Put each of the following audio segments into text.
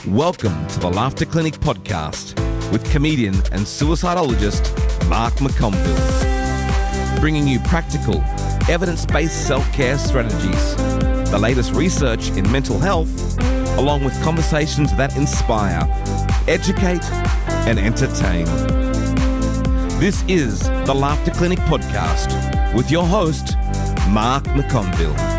Welcome to the Laughter Clinic podcast with comedian and suicidologist Mark McConville, bringing you practical, evidence-based self-care strategies, the latest research in mental health, along with conversations that inspire, educate, and entertain. This is the Laughter Clinic podcast with your host, Mark McConville.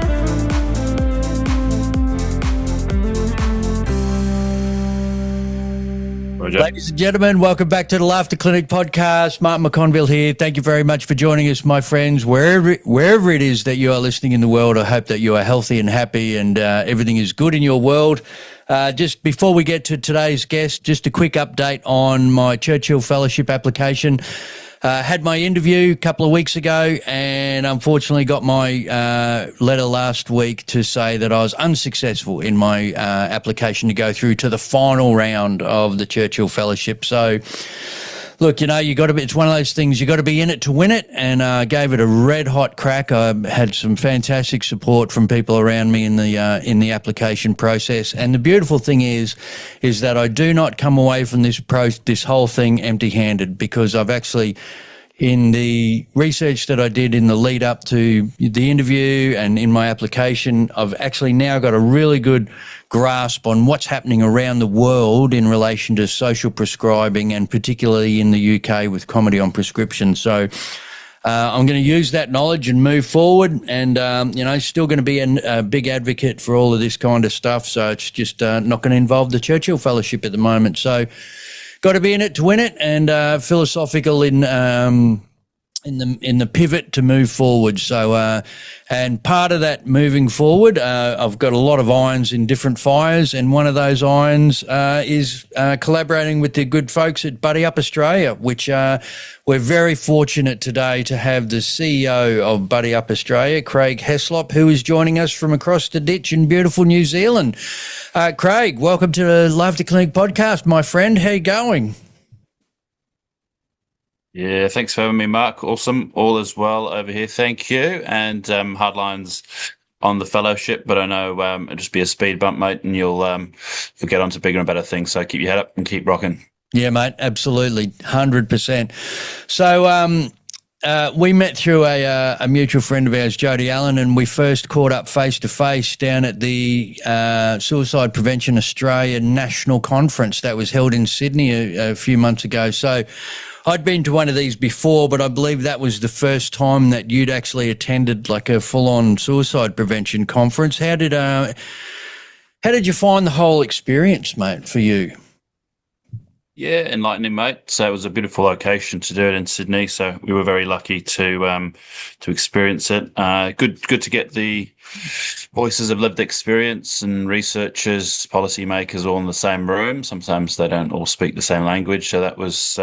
Ladies and gentlemen, welcome back to the Laughter Clinic podcast. Mark McConville here. Thank you very much for joining us, my friends, wherever it is that you are listening in the world. I hope that you are healthy and happy and everything is good in your world. Just before we get to today's guest, just a quick update on my Churchill Fellowship application. Had my interview a couple of weeks ago and unfortunately got my letter last week to say that I was unsuccessful in my application to go through to the final round of the Churchill Fellowship. So, look, you know, it's one of those things, you got to be in it to win it, and I gave it a red hot crack. I had some fantastic support from people around me in the application process. And the beautiful thing is that I do not come away from this whole thing empty-handed, because I've actually, in the research that I did in the lead up to the interview and in my application, I've actually now got a really good grasp on what's happening around the world in relation to social prescribing, and particularly in the UK with comedy on prescription. So I'm going to use that knowledge and move forward, and still going to be a big advocate for all of this kind of stuff. So it's just not going to involve the Churchill Fellowship at the moment. So got to be in it to win it, and philosophical in the pivot to move forward. So, and part of that moving forward, I've got a lot of irons in different fires, and one of those irons is collaborating with the good folks at BUDDYUP Australia, which we're very fortunate today to have the CEO of BUDDYUP Australia, Craig Heslop, who is joining us from across the ditch in beautiful New Zealand. Craig, welcome to the Laughter Clinic podcast, my friend. How you going? Yeah, thanks for having me, Mark. Awesome. All is well over here. Thank you. And hard lines on the fellowship, but I know it'll just be a speed bump, mate, and you'll get on to bigger and better things. So keep your head up and keep rocking. Yeah, mate, absolutely, 100%. So we met through a mutual friend of ours, Jody Allen, and we first caught up face-to-face down at the Suicide Prevention Australia National Conference that was held in Sydney a few months ago. So I'd been to one of these before, but I believe that was the first time that you'd actually attended like a full-on suicide prevention conference. How did you find the whole experience, mate, for you? Yeah, enlightening, mate. So it was a beautiful location to do it in Sydney. So we were very lucky to experience it. Good to get the voices of lived experience and researchers, policymakers all in the same room. Sometimes they don't all speak the same language, so that was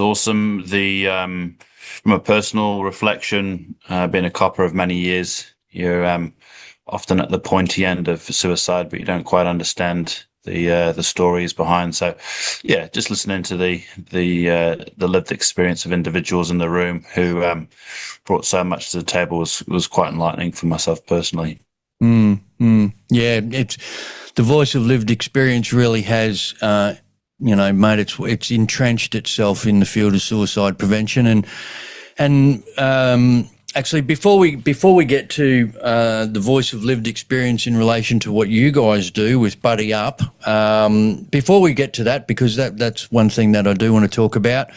awesome. From a personal reflection, being a copper of many years, you're often at the pointy end of suicide, but you don't quite understand the stories behind. So, yeah, just listening to the lived experience of individuals in the room who brought so much to the table was quite enlightening for myself personally. Yeah, it's the voice of lived experience really has. Mate, it's entrenched itself in the field of suicide prevention, and actually, before we get to the voice of lived experience in relation to what you guys do with BUDDYUP, before we get to that, because that's one thing that I do want to talk about,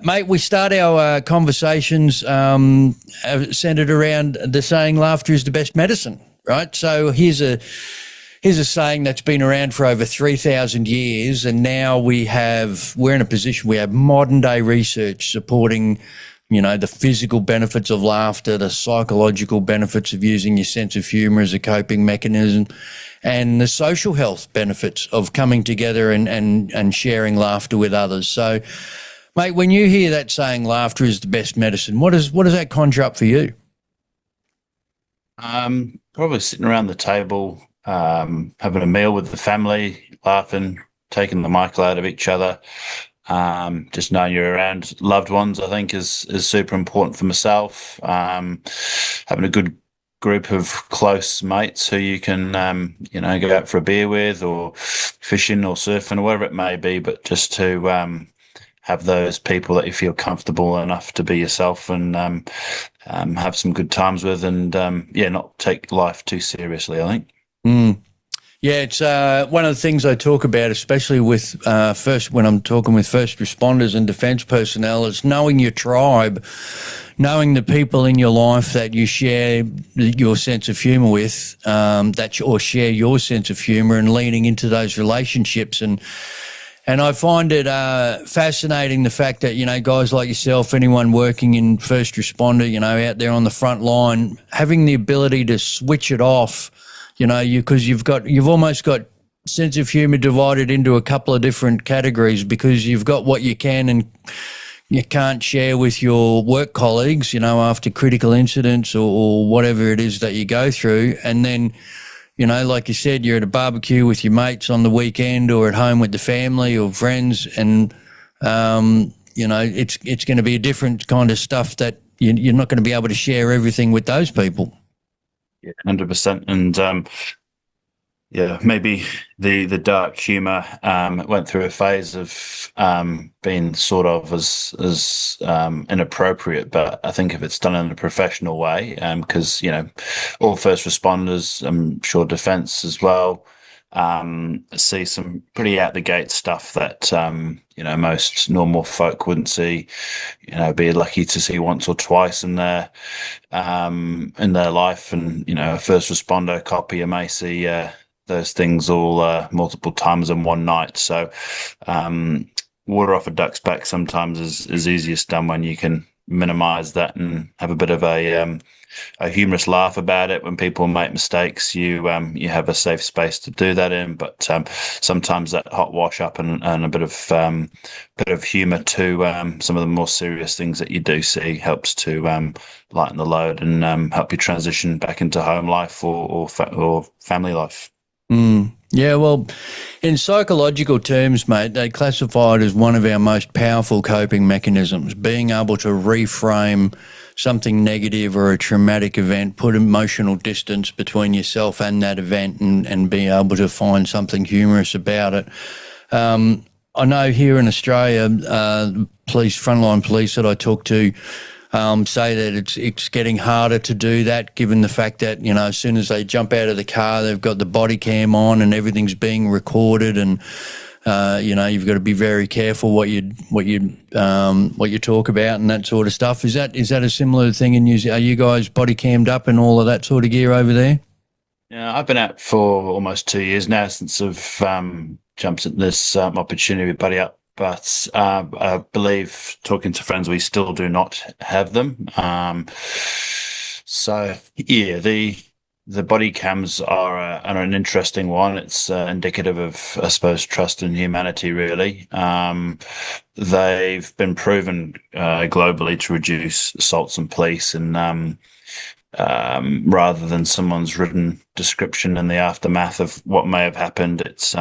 mate, we start our conversations centered around the saying, "Laughter is the best medicine," right? So here's a saying that's been around for over 3,000 years, and now we're in a position, we have modern day research supporting, the physical benefits of laughter, the psychological benefits of using your sense of humour as a coping mechanism, and the social health benefits of coming together and sharing laughter with others. So, mate, when you hear that saying, laughter is the best medicine, what does that conjure up for you? Probably sitting around the table, having a meal with the family, laughing, taking the mic out of each other. Just knowing you're around loved ones, I think, is super important for myself. Having a good group of close mates who you can, go out for a beer with, or fishing or surfing or whatever it may be, but just to have those people that you feel comfortable enough to be yourself and have some good times with, and not take life too seriously, I think. Mm. Yeah, it's one of the things I talk about, especially with when I'm talking with first responders and defence personnel, is knowing your tribe, knowing the people in your life that you share your sense of humour with, or share your sense of humour, and leaning into those relationships. And I find it fascinating, the fact that, guys like yourself, anyone working in first responder, out there on the front line, having the ability to switch it off, because you've almost got sense of humour divided into a couple of different categories, because you've got what you can and you can't share with your work colleagues, after critical incidents or whatever it is that you go through. And then, like you said, you're at a barbecue with your mates on the weekend, or at home with the family or friends, and, it's going to be a different kind of stuff that you're not going to be able to share everything with those people. Yeah, 100%. And maybe the dark humour went through a phase of being sort of as inappropriate, but I think if it's done in a professional way, because all first responders, I'm sure defence as well, see some pretty out the gate stuff that most normal folk wouldn't see. Be lucky to see once or twice in their life, and a first responder copy, you may see those things all multiple times in one night. So water off a duck's back sometimes is easiest done when you can minimize that and have a bit of a humorous laugh about it. When people make mistakes, you have a safe space to do that in. But sometimes that hot wash up and a bit of humor to some of the more serious things that you do see helps to lighten the load and help you transition back into home life or family life. Mm. Yeah, well, in psychological terms, mate, they classify it as one of our most powerful coping mechanisms, being able to reframe something negative or a traumatic event, put emotional distance between yourself and that event, and be able to find something humorous about it. I know here in Australia, frontline police that I talk to say that it's getting harder to do that, given the fact that, as soon as they jump out of the car, they've got the body cam on and everything's being recorded, and you've got to be very careful what you talk about and that sort of stuff. Is that a similar thing in New Zealand? Are you guys body cammed up and all of that sort of gear over there? Yeah, I've been out for almost 2 years now since I've jumped at this opportunity with BUDDYUP. But I believe, talking to friends, we still do not have them. The body cams are an interesting one. It's indicative of, I suppose, trust in humanity, really. They've been proven globally to reduce assaults on police, and rather than someone's written description in the aftermath of what may have happened, it's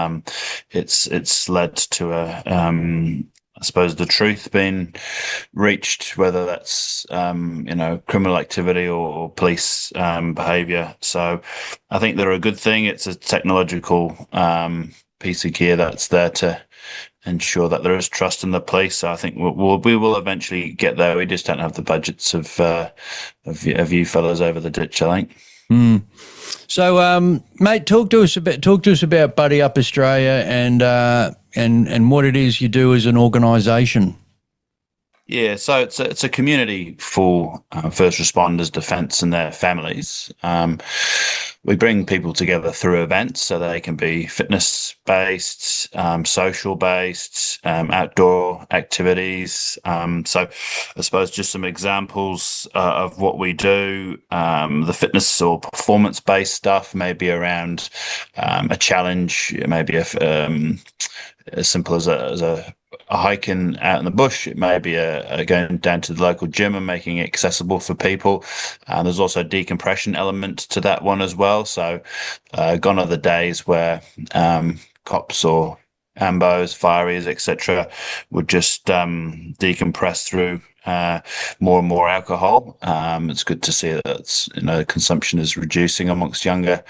led to I suppose the truth being reached, whether that's criminal activity or police behaviour. So I think they're a good thing. It's a technological piece of gear that's there to ensure that there is trust in the police. So I think we will eventually get there. We just don't have the budgets of you fellas over the ditch, I think. Mm. So, mate, talk to us about BUDDYUP Australia and what it is you do as an organisation. Yeah, so it's a community for first responders, defence, and their families. We bring people together through events, so they can be fitness-based, social-based, outdoor activities. So I suppose just some examples of what we do. The fitness or performance-based stuff may be around a challenge, maybe as simple as a hiking out in the bush. It may be going down to the local gym and making it accessible for people. There's also a decompression element to that one as well. So gone are the days where cops or ambos, fireys, etc., would just decompress through more and more alcohol. It's good to see that consumption is reducing amongst younger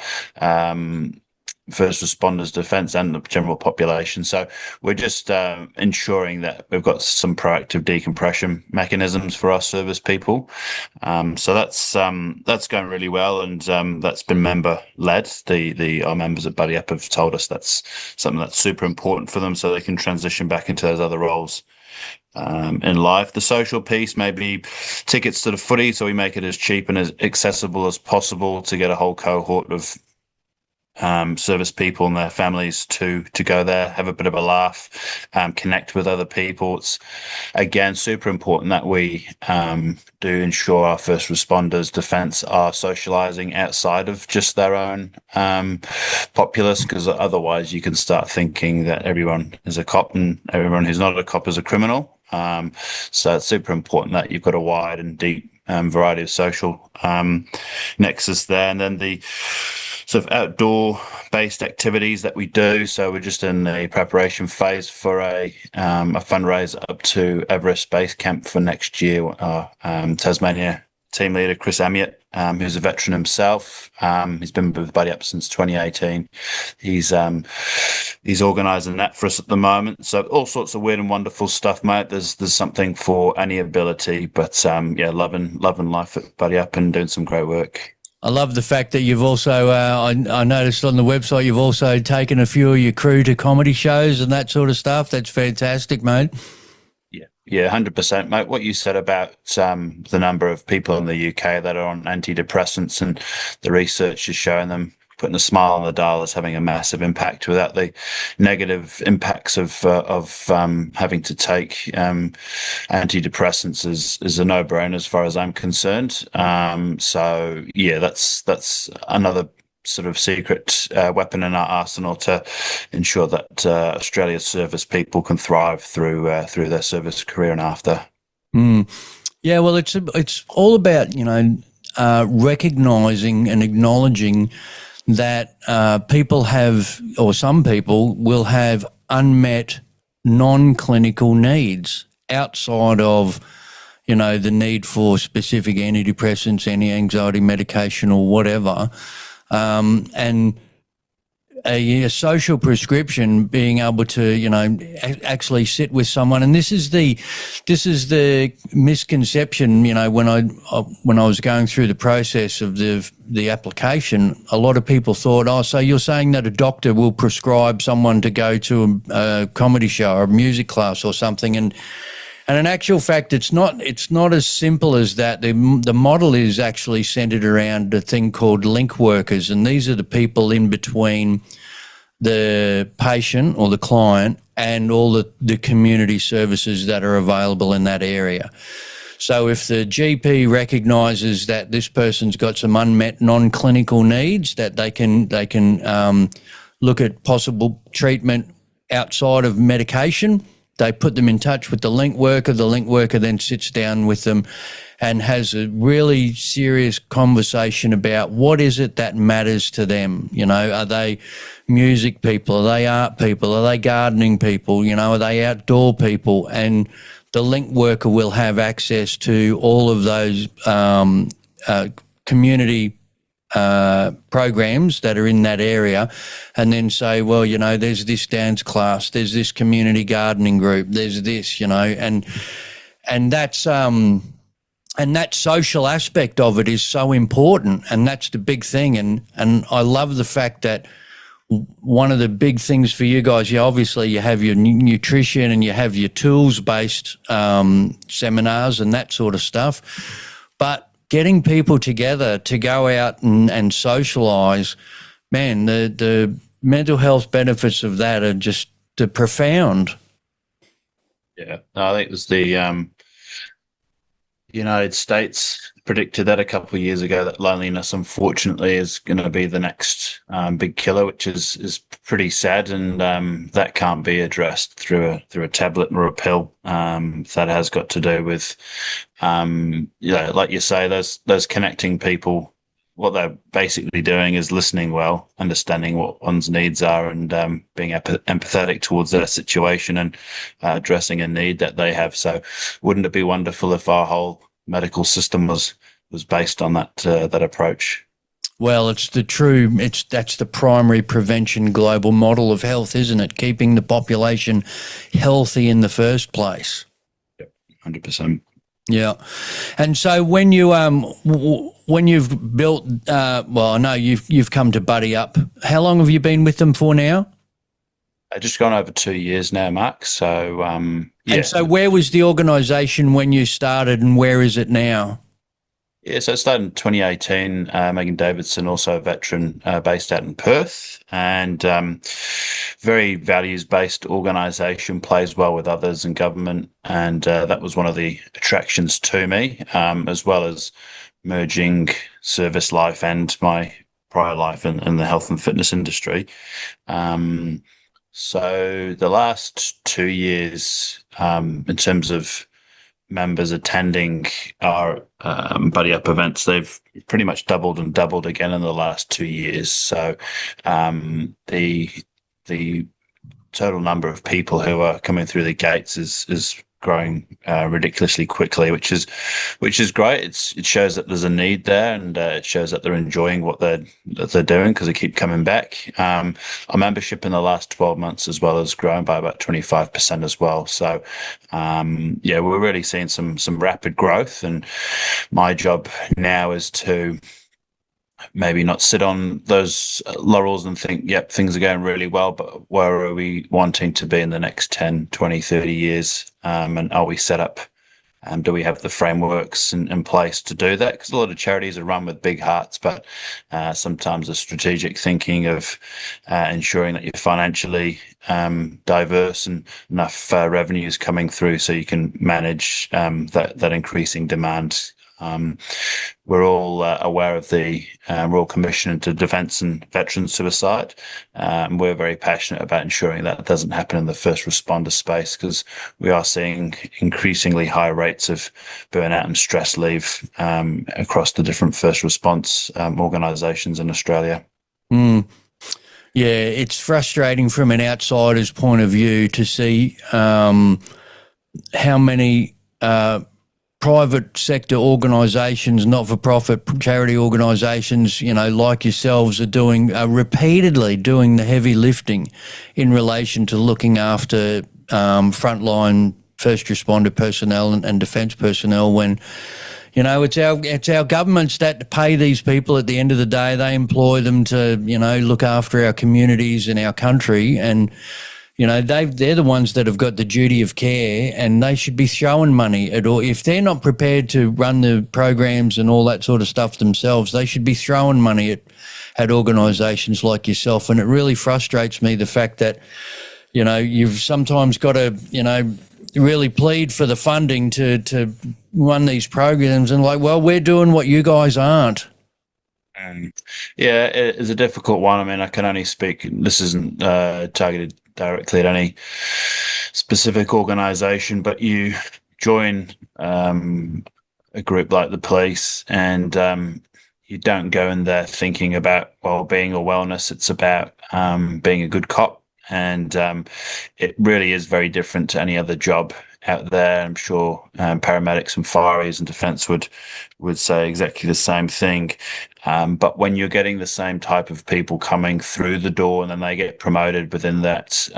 first responders, defence, and the general population. So we're just ensuring that we've got some proactive decompression mechanisms for our service people. So that's going really well, and that's been member led. Our members at BUDDYUP have told us that's something that's super important for them, so they can transition back into those other roles in life. The social piece, maybe tickets to the footy, so we make it as cheap and as accessible as possible to get a whole cohort of service people and their families to go there, have a bit of a laugh, connect with other people. It's again super important that we do ensure our first responders, defence are socialising outside of just their own populace, because otherwise you can start thinking that everyone is a cop and everyone who's not a cop is a criminal. So it's super important that you've got a wide and deep variety of social nexus there. And then the sort of outdoor-based activities that we do. So we're just in the preparation phase for a fundraiser up to Everest Base Camp for next year. Our Tasmania team leader, Chris Amiot, who's a veteran himself. He's been with BUDDYUP since 2018. He's organising that for us at the moment. So all sorts of weird and wonderful stuff, mate. There's something for any ability, but loving life at BUDDYUP and doing some great work. I love the fact that you've also, I noticed on the website, you've also taken a few of your crew to comedy shows and that sort of stuff. That's fantastic, mate. Yeah, 100%, mate. What you said about the number of people in the UK that are on antidepressants, and the research is showing them putting a smile on the dial is having a massive impact without the negative impacts of having to take antidepressants is a no-brainer as far as I'm concerned. So yeah, that's another sort of secret weapon in our arsenal to ensure that Australia's service people can thrive through their service career and after. Yeah, well, it's all about recognising and acknowledging that people have, or some people will have, unmet non-clinical needs outside of the need for specific antidepressants, anti-anxiety medication or whatever. And a social prescription, being able to, actually sit with someone. And this is the misconception, when I was going through the process of the application, a lot of people thought, oh, so you're saying that a doctor will prescribe someone to go to a comedy show or a music class or something. And in actual fact, it's not as simple as that. The model is actually centered around a thing called link workers, and these are the people in between the patient or the client and all the community services that are available in that area. So if the GP recognises that this person's got some unmet non-clinical needs, that they can look at possible treatment outside of medication, they put them in touch with the link worker. The link worker then sits down with them and has a really serious conversation about what is it that matters to them. Are they music people? Are they art people? Are they gardening people? Are they outdoor people? And the link worker will have access to all of those community programs that are in that area, and then say, well, there's this dance class, there's this community gardening group, there's this, and that's and that social aspect of it is so important, and that's the big thing. And I love the fact that one of the big things for you guys, obviously you have your nutrition and you have your tools-based seminars and that sort of stuff, but getting people together to go out and socialise, man, the mental health benefits of that are just profound. Yeah, no, I think it was the United States predicted that a couple of years ago, that loneliness, unfortunately, is going to be the next big killer, which is pretty sad, and that can't be addressed through a tablet or a pill. That has got to do with, like you say, those connecting people what they're basically doing is listening well, understanding what one's needs are, and being empathetic towards their situation and addressing a need that they have. So, wouldn't it be wonderful if our whole medical system was based on that approach? Well, that's the primary prevention global model of health, isn't it? Keeping the population healthy in the first place. Yep, 100%. Yeah, and so when you've built, well, I know you've come to BUDDYUP. How long have you been with them for now? I've just gone over 2 years now, Mark. So yeah. And so where was the organisation when you started, and where is it now? Yeah, so I started in 2018. Megan Davidson, also a veteran based out in Perth, and very values-based organisation, plays well with others and government, and that was one of the attractions to me, as well as merging service life and my prior life in the health and fitness industry. So the last 2 years, in terms of members attending our BUDDYUP events, they've pretty much doubled and doubled again in the last 2 years. So the total number of people who are coming through the gates is growing ridiculously quickly, which is great. It shows that there's a need there, and it shows that they're enjoying what they're doing, because they keep coming back. Our membership in the last 12 months as well has grown by about 25% as well. So yeah, we're really seeing some rapid growth, and my job now is to maybe not sit on those laurels and think, yep, things are going really well, but where are we wanting to be in the next 10, 20, 30 years? And are we set up? Do we have the frameworks in place to do that? Because a lot of charities are run with big hearts, but sometimes the strategic thinking of ensuring that you're financially diverse and enough revenues coming through so you can manage that increasing demand. We're all aware of the Royal Commission into Defence and Veteran Suicide. We're very passionate about ensuring that doesn't happen in the first responder space, because we are seeing increasingly high rates of burnout and stress leave across the different first response organisations in Australia. Yeah, it's frustrating from an outsider's point of view to see how many private sector organisations, not-for-profit charity organisations, like yourselves, are repeatedly doing the heavy lifting in relation to looking after frontline first responder personnel and defence personnel, when it's our governments that pay these people at the end of the day. They employ them to look after our communities and our country, and they're the ones that have got the duty of care, and they should be throwing money at all. If they're not prepared to run the programs and all that sort of stuff themselves, they should be throwing money at organisations like yourself. And it really frustrates me, the fact that, you've sometimes got to, really plead for the funding to run these programs, and well, we're doing what you guys aren't. Yeah, it is a difficult one. I mean, I can only speak, this isn't targeted directly at any specific organisation, but you join a group like the police, and you don't go in there thinking about well-being or wellness. It's about being a good cop, and it really is very different to any other job out there. I'm sure paramedics and fireys and defence would say exactly the same thing. But when you're getting the same type of people coming through the door, and then they get promoted within that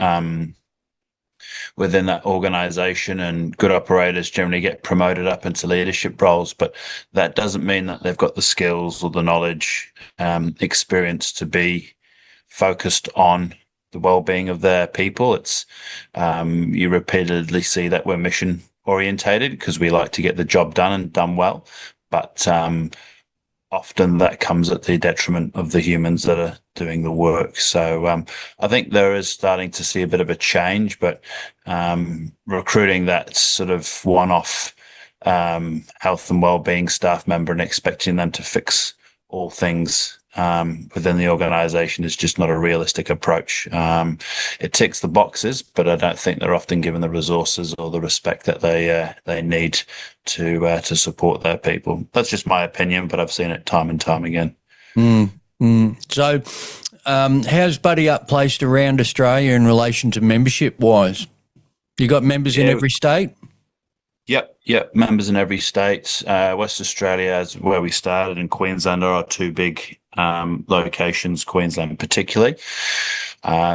organisation, and good operators generally get promoted up into leadership roles, but that doesn't mean that they've got the skills or the knowledge, experience to be focused on the well-being of their people. It's you repeatedly see that we're mission orientated because we like to get the job done and done well, but often that comes at the detriment of the humans that are doing the work. So I think there is starting to see a bit of a change, but recruiting that sort of one-off health and well-being staff member and expecting them to fix all things within the organisation is just not a realistic approach. It ticks the boxes, but I don't think they're often given the resources or the respect that they need to support their people. That's just my opinion, but I've seen it time and time again. So how's Buddy Up placed around Australia in relation to membership-wise? You got members in every state? Yep. Members in every state. West Australia is where we started, and Queensland are our two big locations, Queensland particularly.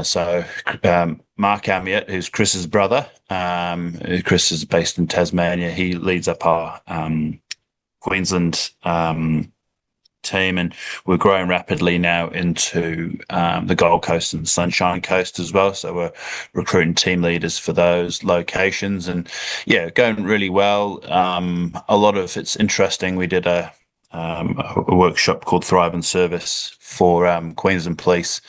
So Mark Amiot, who's Chris's brother, Chris is based in Tasmania. He leads up our Queensland team, and we're growing rapidly now into the Gold Coast and Sunshine Coast as well. So we're recruiting team leaders for those locations, and going really well. A lot of it's interesting. We did a workshop called Thrive and Service for Queensland Police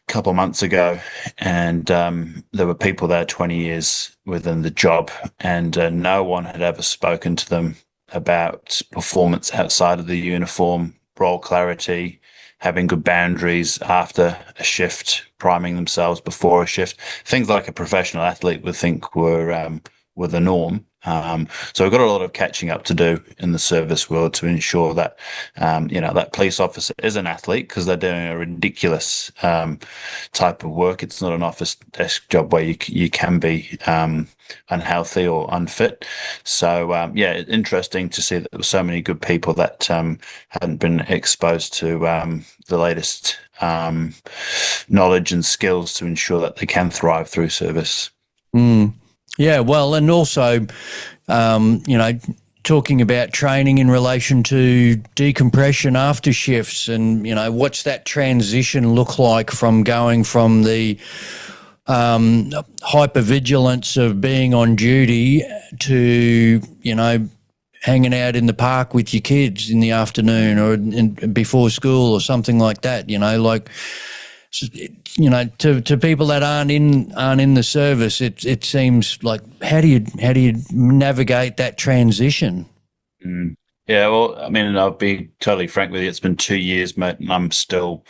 a couple of months ago, and there were people there 20 years within the job, and no one had ever spoken to them about performance outside of the uniform, role clarity, having good boundaries after a shift, priming themselves before a shift, things like a professional athlete would think were the norm. So we've got a lot of catching up to do in the service world to ensure that, that police officer is an athlete, because they're doing a ridiculous type of work. It's not an office desk job where you can be unhealthy or unfit. So, interesting to see that there were so many good people that hadn't been exposed to the latest knowledge and skills to ensure that they can thrive through service. Yeah, well, and also, talking about training in relation to decompression after shifts, and, what's that transition look like from going from the hypervigilance of being on duty to, hanging out in the park with your kids in the afternoon or before school or something like that, to people that aren't in the service, it seems like how do you navigate that transition? Yeah, well, I mean, I'll be totally frank with you. It's been 2 years, mate, and I'm still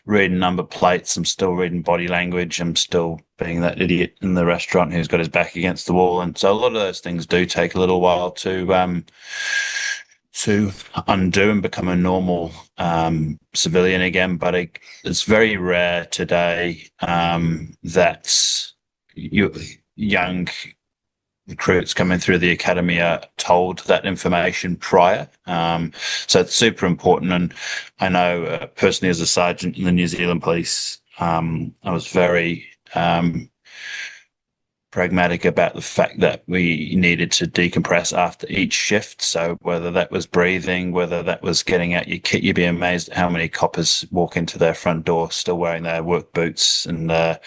reading number plates. I'm still reading body language. I'm still being that idiot in the restaurant who's got his back against the wall. And so a lot of those things do take a little while to undo and become a normal civilian again. But it's very rare today that young recruits coming through the academy are told that information prior. So it's super important. And I know personally, as a sergeant in the New Zealand Police, I was very pragmatic about the fact that we needed to decompress after each shift. So whether that was breathing, whether that was getting out your kit, you'd be amazed at how many coppers walk into their front door still wearing their work boots and their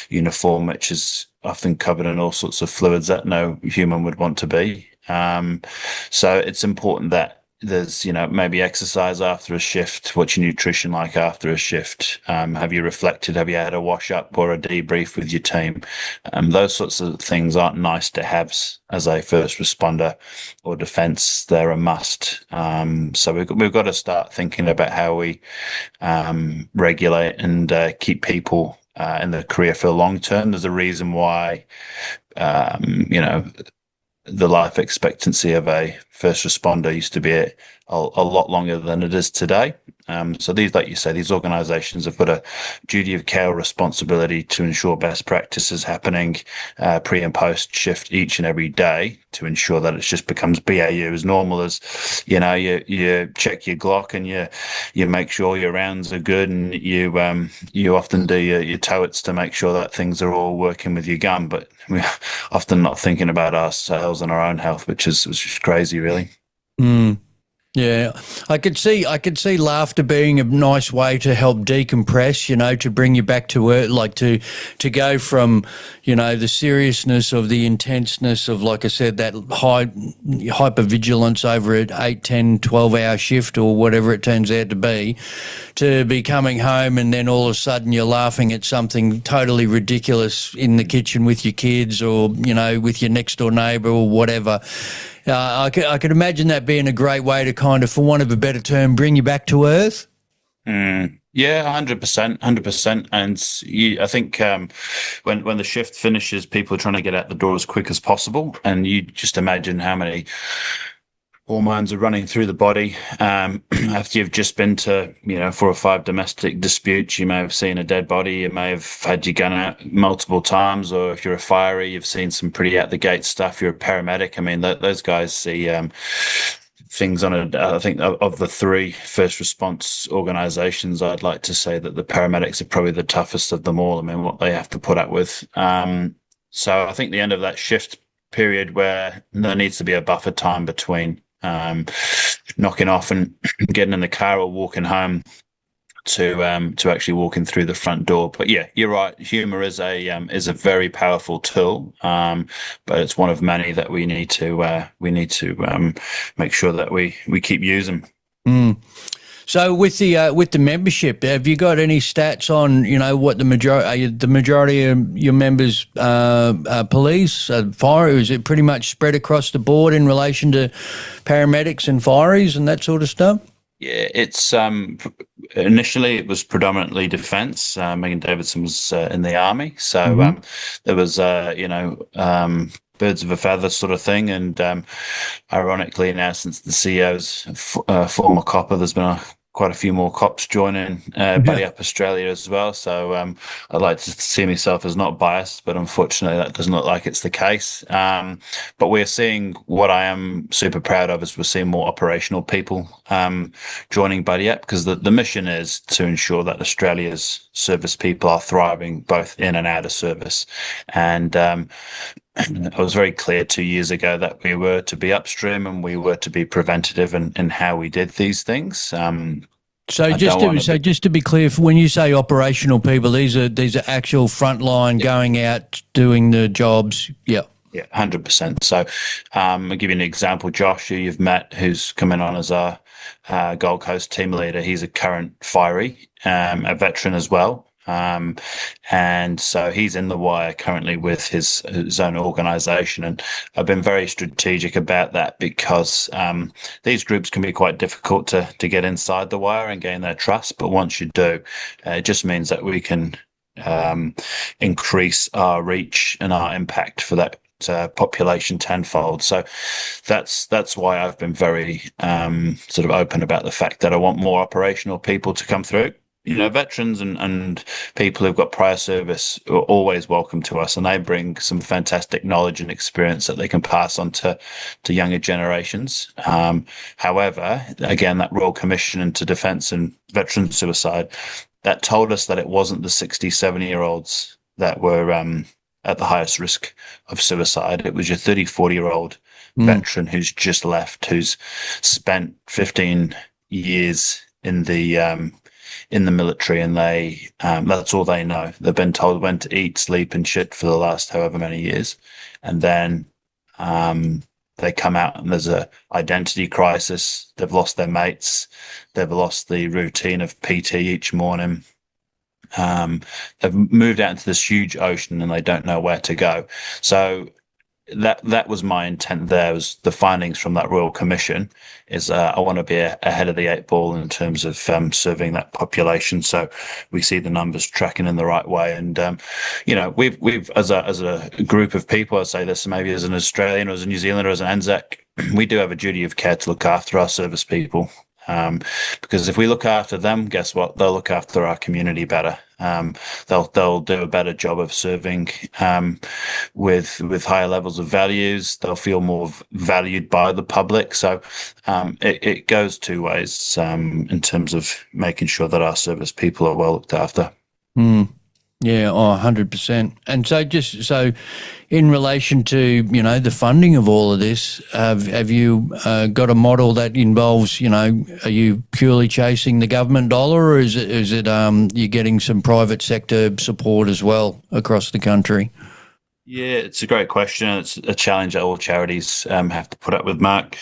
uniform, which is often covered in all sorts of fluids that no human would want to be. So it's important that there's, maybe exercise after a shift. What's your nutrition like after a shift? Have you reflected? Have you had a wash up or a debrief with your team? Those sorts of things aren't nice to haves as a first responder or defence. They're a must. So we've got to start thinking about how we regulate and keep people in their career for the long term. There's a reason why, the life expectancy of a first responder used to be a lot longer than it is today. So these, like you say, these organisations have got a duty of care, responsibility to ensure best practices happening pre and post shift each and every day to ensure that it just becomes BAU, as normal as, you check your Glock and you make sure your rounds are good, and you often do your TOEICs to make sure that things are all working with your gun, but we're often not thinking about ourselves and our own health, which is just crazy, really. Yeah, I could see laughter being a nice way to help decompress, to bring you back to earth, like to go from, the seriousness of the intenseness of, like I said, that hypervigilance over an 8, 10, 12-hour shift or whatever it turns out to be coming home, and then all of a sudden you're laughing at something totally ridiculous in the kitchen with your kids or, with your next door neighbour or whatever. I could imagine that being a great way to kind of, for want of a better term, bring you back to earth. Yeah, 100%. And I think when the shift finishes, people are trying to get out the door as quick as possible. And you just imagine how many hormones are running through the body. After you've just been to, 4 or 5 domestic disputes, you may have seen a dead body, you may have had your gun out multiple times, or if you're a fiery, you've seen some pretty out the gate stuff. You're a paramedic. I mean, those guys see things on I think of the 3 first response organizations, I'd like to say that the paramedics are probably the toughest of them all. I mean, what they have to put up with. So I think the end of that shift period where there needs to be a buffer time between knocking off and getting in the car or walking home to actually walking through the front door. But yeah, you're right. Humour is a very powerful tool, but it's one of many that we need to make sure that we keep using. So with the membership, have you got any stats on what the majority of your members police, fire? Is it pretty much spread across the board in relation to paramedics and fireys and that sort of stuff? Yeah, it's initially it was predominantly defence. Megan Davidson was in the army, so there was birds of a feather sort of thing. And ironically, now since the CEO's former copper, there's been quite a few more cops joining BUDDYUP Australia as well. So I'd like to see myself as not biased, but unfortunately that doesn't look like it's the case. But we're seeing, what I am super proud of is we're seeing more operational people joining BUDDYUP, because the mission is to ensure that Australia's service people are thriving both in and out of service. And I was very clear 2 years ago that we were to be upstream and we were to be preventative in how we did these things. So just to be clear, when you say operational people, these are actual frontline going out doing the jobs. Yeah. Yeah, 100%. So I'll give you an example. Josh, who you've met, who's coming on as our Gold Coast team leader, he's a current fiery, a veteran as well. And so he's in the wire currently with his own organisation, and I've been very strategic about that, because these groups can be quite difficult to get inside the wire and gain their trust. But once you do, it just means that we can increase our reach and our impact for that population tenfold. So that's why I've been very sort of open about the fact that I want more operational people to come through. Veterans and people who've got prior service are always welcome to us, and they bring some fantastic knowledge and experience that they can pass on to younger generations. However, again, that Royal Commission into Defence and Veteran Suicide, that told us that it wasn't the 60, 70-year-olds that were at the highest risk of suicide. It was your 30, 40-year-old veteran who's just left, who's spent 15 years in the military, and they that's all they know. They've been told when to eat, sleep, and shit for the last however many years, and then they come out and there's a identity crisis. They've lost their mates. They've lost the routine of PT each morning. They've moved out into this huge ocean and they don't know where to go. So that was my intent there, was the findings from that Royal Commission is I want to be ahead of the 8 ball in terms of serving that population, so we see the numbers tracking in the right way. And we've as a group of people, I say this maybe as an Australian or as a New Zealander, as an Anzac, we do have a duty of care to look after our service people. Because if we look after them, guess what? They'll look after our community better. They'll do a better job of serving with higher levels of values. They'll feel more valued by the public. So it goes 2 ways in terms of making sure that our service people are well looked after. Yeah, 100%. And so in relation to, the funding of all of this, have you got a model that involves, are you purely chasing the government dollar, or is it you're getting some private sector support as well across the country? Yeah, it's a great question. It's a challenge that all charities have to put up with, Mark.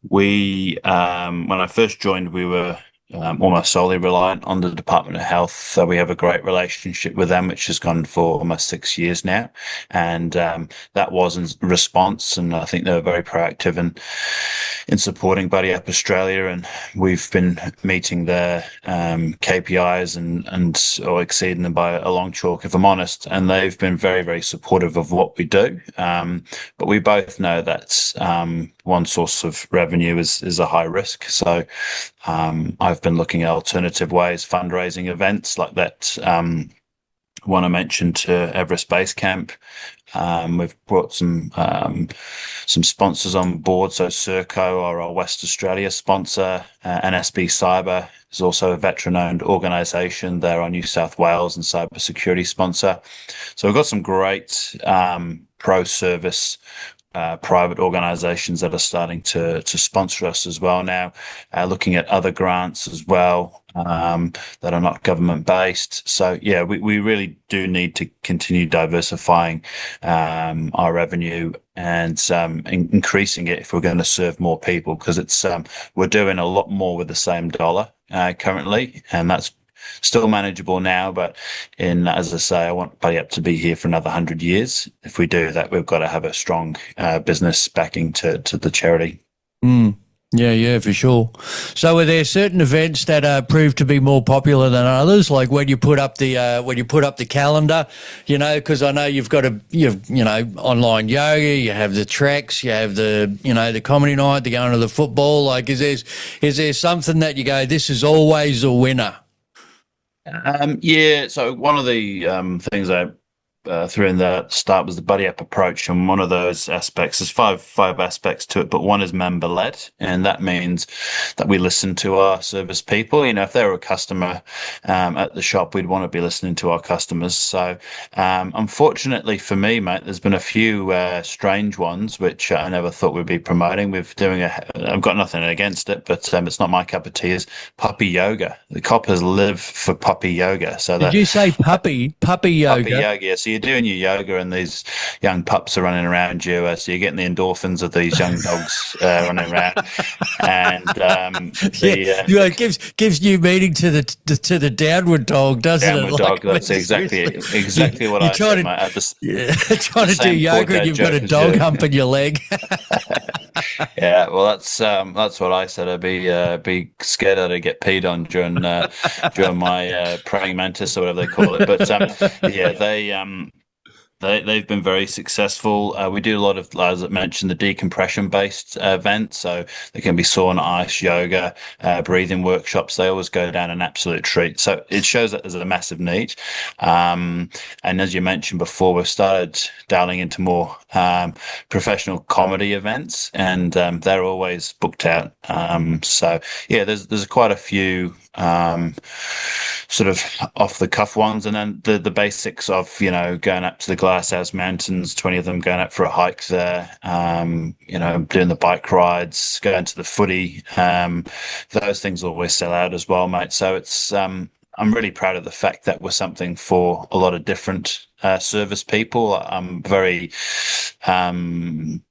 We, when I first joined, we were almost solely reliant on the Department of Health. So we have a great relationship with them, which has gone for almost 6 years now. And that was in response, and I think they were very proactive in supporting BUDDYUP Australia, and we've been meeting their KPIs and or exceeding them by a long chalk, if I'm honest. And they've been very, very supportive of what we do. But we both know that one source of revenue is a high risk. So I've been looking at alternative ways, fundraising events like that. One I mentioned to Everest Base Camp. We've brought some sponsors on board. So Serco are our West Australia sponsor. NSB Cyber is also a veteran-owned organisation. They're our New South Wales and cyber security sponsor. So we've got some great pro-service private organisations that are starting to sponsor us as well now, looking at other grants as well that are not government based. So yeah, we really do need to continue diversifying our revenue and increasing it if we're going to serve more people, because it's we're doing a lot more with the same dollar currently, and that's still manageable now, but as I say, I want BUDDYUP to be here for another 100 years. If we do that, we've got to have a strong business backing to the charity. Yeah, for sure. So are there certain events that prove to be more popular than others? Like when you put up the calendar, because I know you've got online yoga, you have the treks, you have the comedy night, the going to the football. Like, is there something that you go, this is always a winner? Yeah, so one of the things I threw in the start was the BUDDYUP approach, and one of those aspects, there's five aspects to it, but one is member led, and that means that we listen to our service people. If they were a customer at the shop, we'd want to be listening to our customers. So unfortunately for me, mate, there's been a few strange ones which I never thought we'd be promoting. I've got nothing against it, but it's not my cup of tea, is puppy yoga. The coppers live for puppy yoga. So did you say puppy yoga? Puppy yoga, yeah. So you're doing your yoga and these young pups are running around you, so you're getting the endorphins of these young dogs running around, and it gives new meaning to the downward dog, doesn't it? Downward dog. That's exactly what I said, mate. Trying to do yoga and you've got a dog humping your leg. Yeah, well, that's what I said. I'd be scared I'd get peed on during my praying mantis or whatever they call it. But yeah, they've been very successful. We do a lot of, as I mentioned, the decompression based events. So they can be sauna, ice, yoga, breathing workshops. They always go down an absolute treat. So it shows that there's a massive need. And as you mentioned before, we've started dialing into more professional comedy events, and they're always booked out. So yeah, there's quite a few sort of off the cuff ones, and then the basics of going up to the Glasshouse Mountains, 20 of them going up for a hike there, doing the bike rides, going to the footy, those things always sell out as well, mate. So it's I'm really proud of the fact that we're something for a lot of different service people. I'm very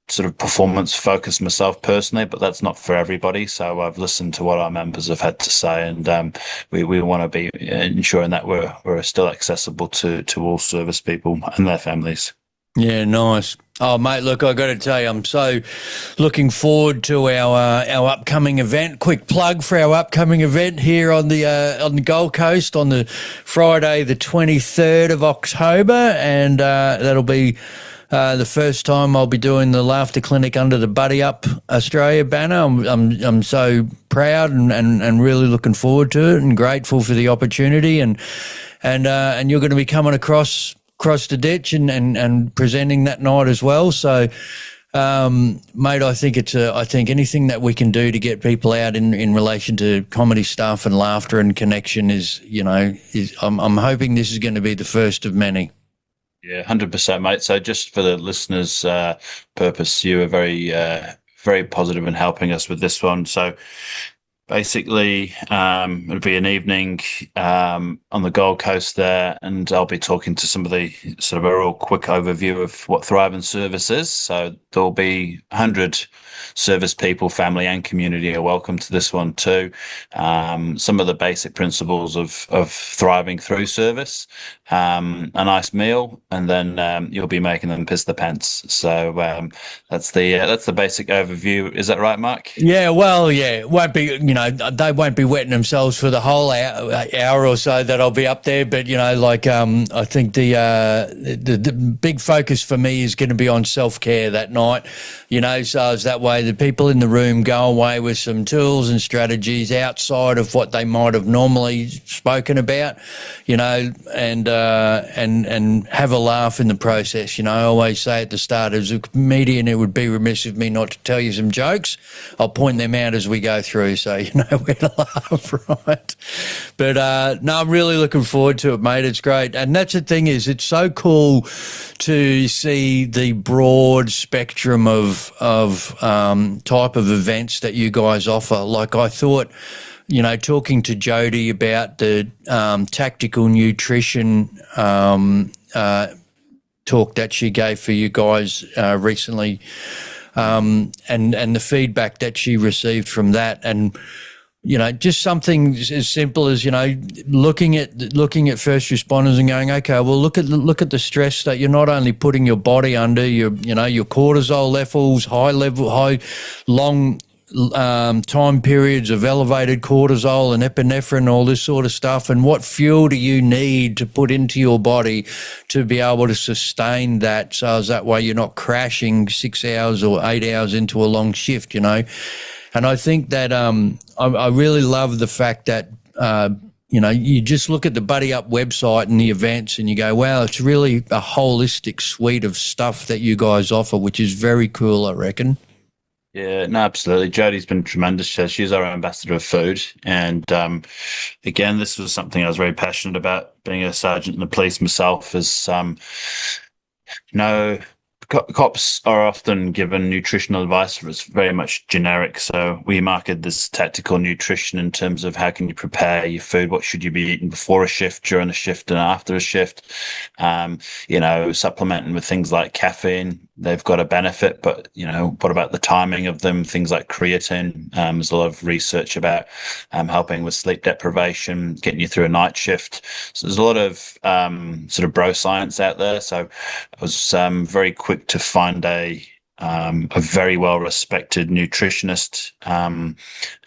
sort of performance focused myself personally, but that's not for everybody. So I've listened to what our members have had to say, and we want to be ensuring that we're still accessible to all service people and their families. Yeah, nice. Oh, mate, look, I got to tell you, I'm so looking forward to our upcoming event. Quick plug for our upcoming event here on the Gold Coast on the Friday, the 23rd of October, and that'll be the first time I'll be doing the Laughter Clinic under the BUDDYUP Australia banner. I'm so proud and really looking forward to it, and grateful for the opportunity, and you're going to be coming across the ditch and presenting that night as well. So, mate, I think anything that we can do to get people out in relation to comedy stuff and laughter and connection is I'm hoping this is going to be the first of many. Yeah, 100%, mate. So just for the listeners' purpose, you were very, very positive in helping us with this one. So Basically, it'll be an evening on the Gold Coast there, and I'll be talking to some of the sort of a real quick overview of what Thriving Service is. So there'll be 100 service people, family and community are welcome to this one too. Some of the basic principles of thriving through service, a nice meal, and then you'll be making them piss the pants. So that's the basic overview. Is that right, Mark? Yeah, well, yeah, it won't be, they won't be wetting themselves for the whole hour or so that I'll be up there. But, I think the big focus for me is going to be on self-care that night, so as that way the people in the room go away with some tools and strategies outside of what they might have normally spoken about, and have a laugh in the process. I always say at the start, as a comedian, it would be remiss of me not to tell you some jokes. I'll point them out as we go through, so you know where to laugh, right? But no, I'm really looking forward to it, mate. It's great. And that's the thing, is it's so cool to see the broad spectrum of type of events that you guys offer. Like, I thought, talking to Jody about the tactical nutrition talk that she gave for you guys recently, and the feedback that she received from that, and just something as simple as looking at first responders and going, okay, well, look at the stress that you're not only putting your body under, your cortisol levels, high long time periods of elevated cortisol and epinephrine, all this sort of stuff, and what fuel do you need to put into your body to be able to sustain that, so as that way you're not crashing 6 hours or 8 hours into a long shift, And I think that I really love the fact that you just look at the BUDDYUP website and the events and you go, wow, it's really a holistic suite of stuff that you guys offer, which is very cool, I reckon. Yeah, no, absolutely. Jodie's been tremendous. She's our ambassador of food. And again, this was something I was very passionate about, being a sergeant in the police myself, is, cops are often given nutritional advice that's very much generic. So we market this tactical nutrition in terms of how can you prepare your food, what should you be eating before a shift, during a shift, and after a shift. Supplementing with things like caffeine, they've got a benefit, but what about the timing of them? Things like creatine. There's a lot of research about helping with sleep deprivation, getting you through a night shift. So there's a lot of sort of bro science out there. So I was very quick to find a very well respected nutritionist.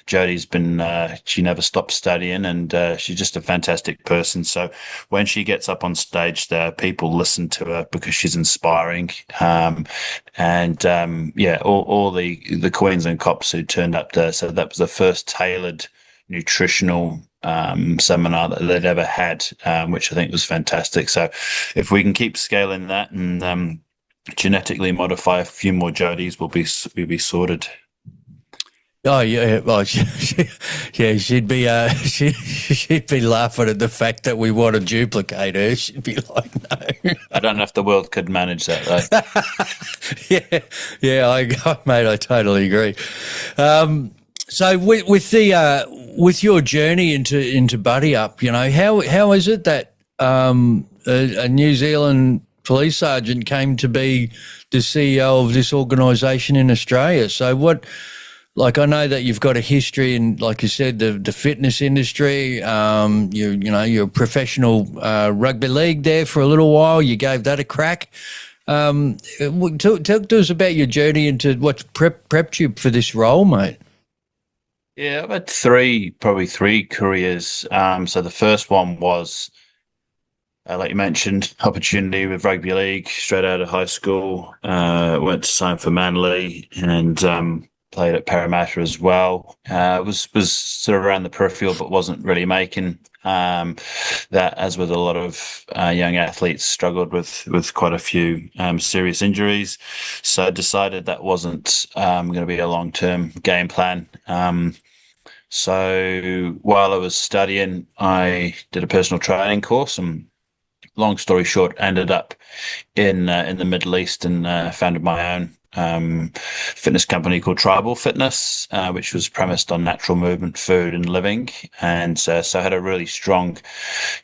Jodie's been, she never stopped studying, and she's just a fantastic person. So when she gets up on stage there, people listen to her because she's inspiring. All the Queensland cops who turned up there, so that was the first tailored nutritional seminar that they'd ever had, which I think was fantastic. So if we can keep scaling that and genetically modify a few more Jodies, we'll be sorted. Oh yeah, well, she'd be laughing at the fact that we want to duplicate her. She'd be like, no. I don't know if the world could manage that though. Mate, I totally agree. So with your journey into BUDDYUP, how is it that a New Zealand police sergeant came to be the CEO of this organisation in Australia? So what? Like, I know that you've got a history in, like you said, the fitness industry. You're a professional rugby league there for a little while. You gave that a crack. Talk to us about your journey into what's prepped you for this role, mate. Yeah, I've had probably three careers. So the first one was, like you mentioned, opportunity with rugby league straight out of high school. Went to sign for Manly and played at Parramatta as well. Was sort of around the peripheral, but wasn't really making that, as with a lot of young athletes, struggled with quite a few serious injuries. So I decided that wasn't going to be a long-term game plan. So while I was studying, I did a personal training course, and long story short, ended up in the Middle East and founded my own fitness company called Tribal Fitness, which was premised on natural movement, food, and living. And so I had a really strong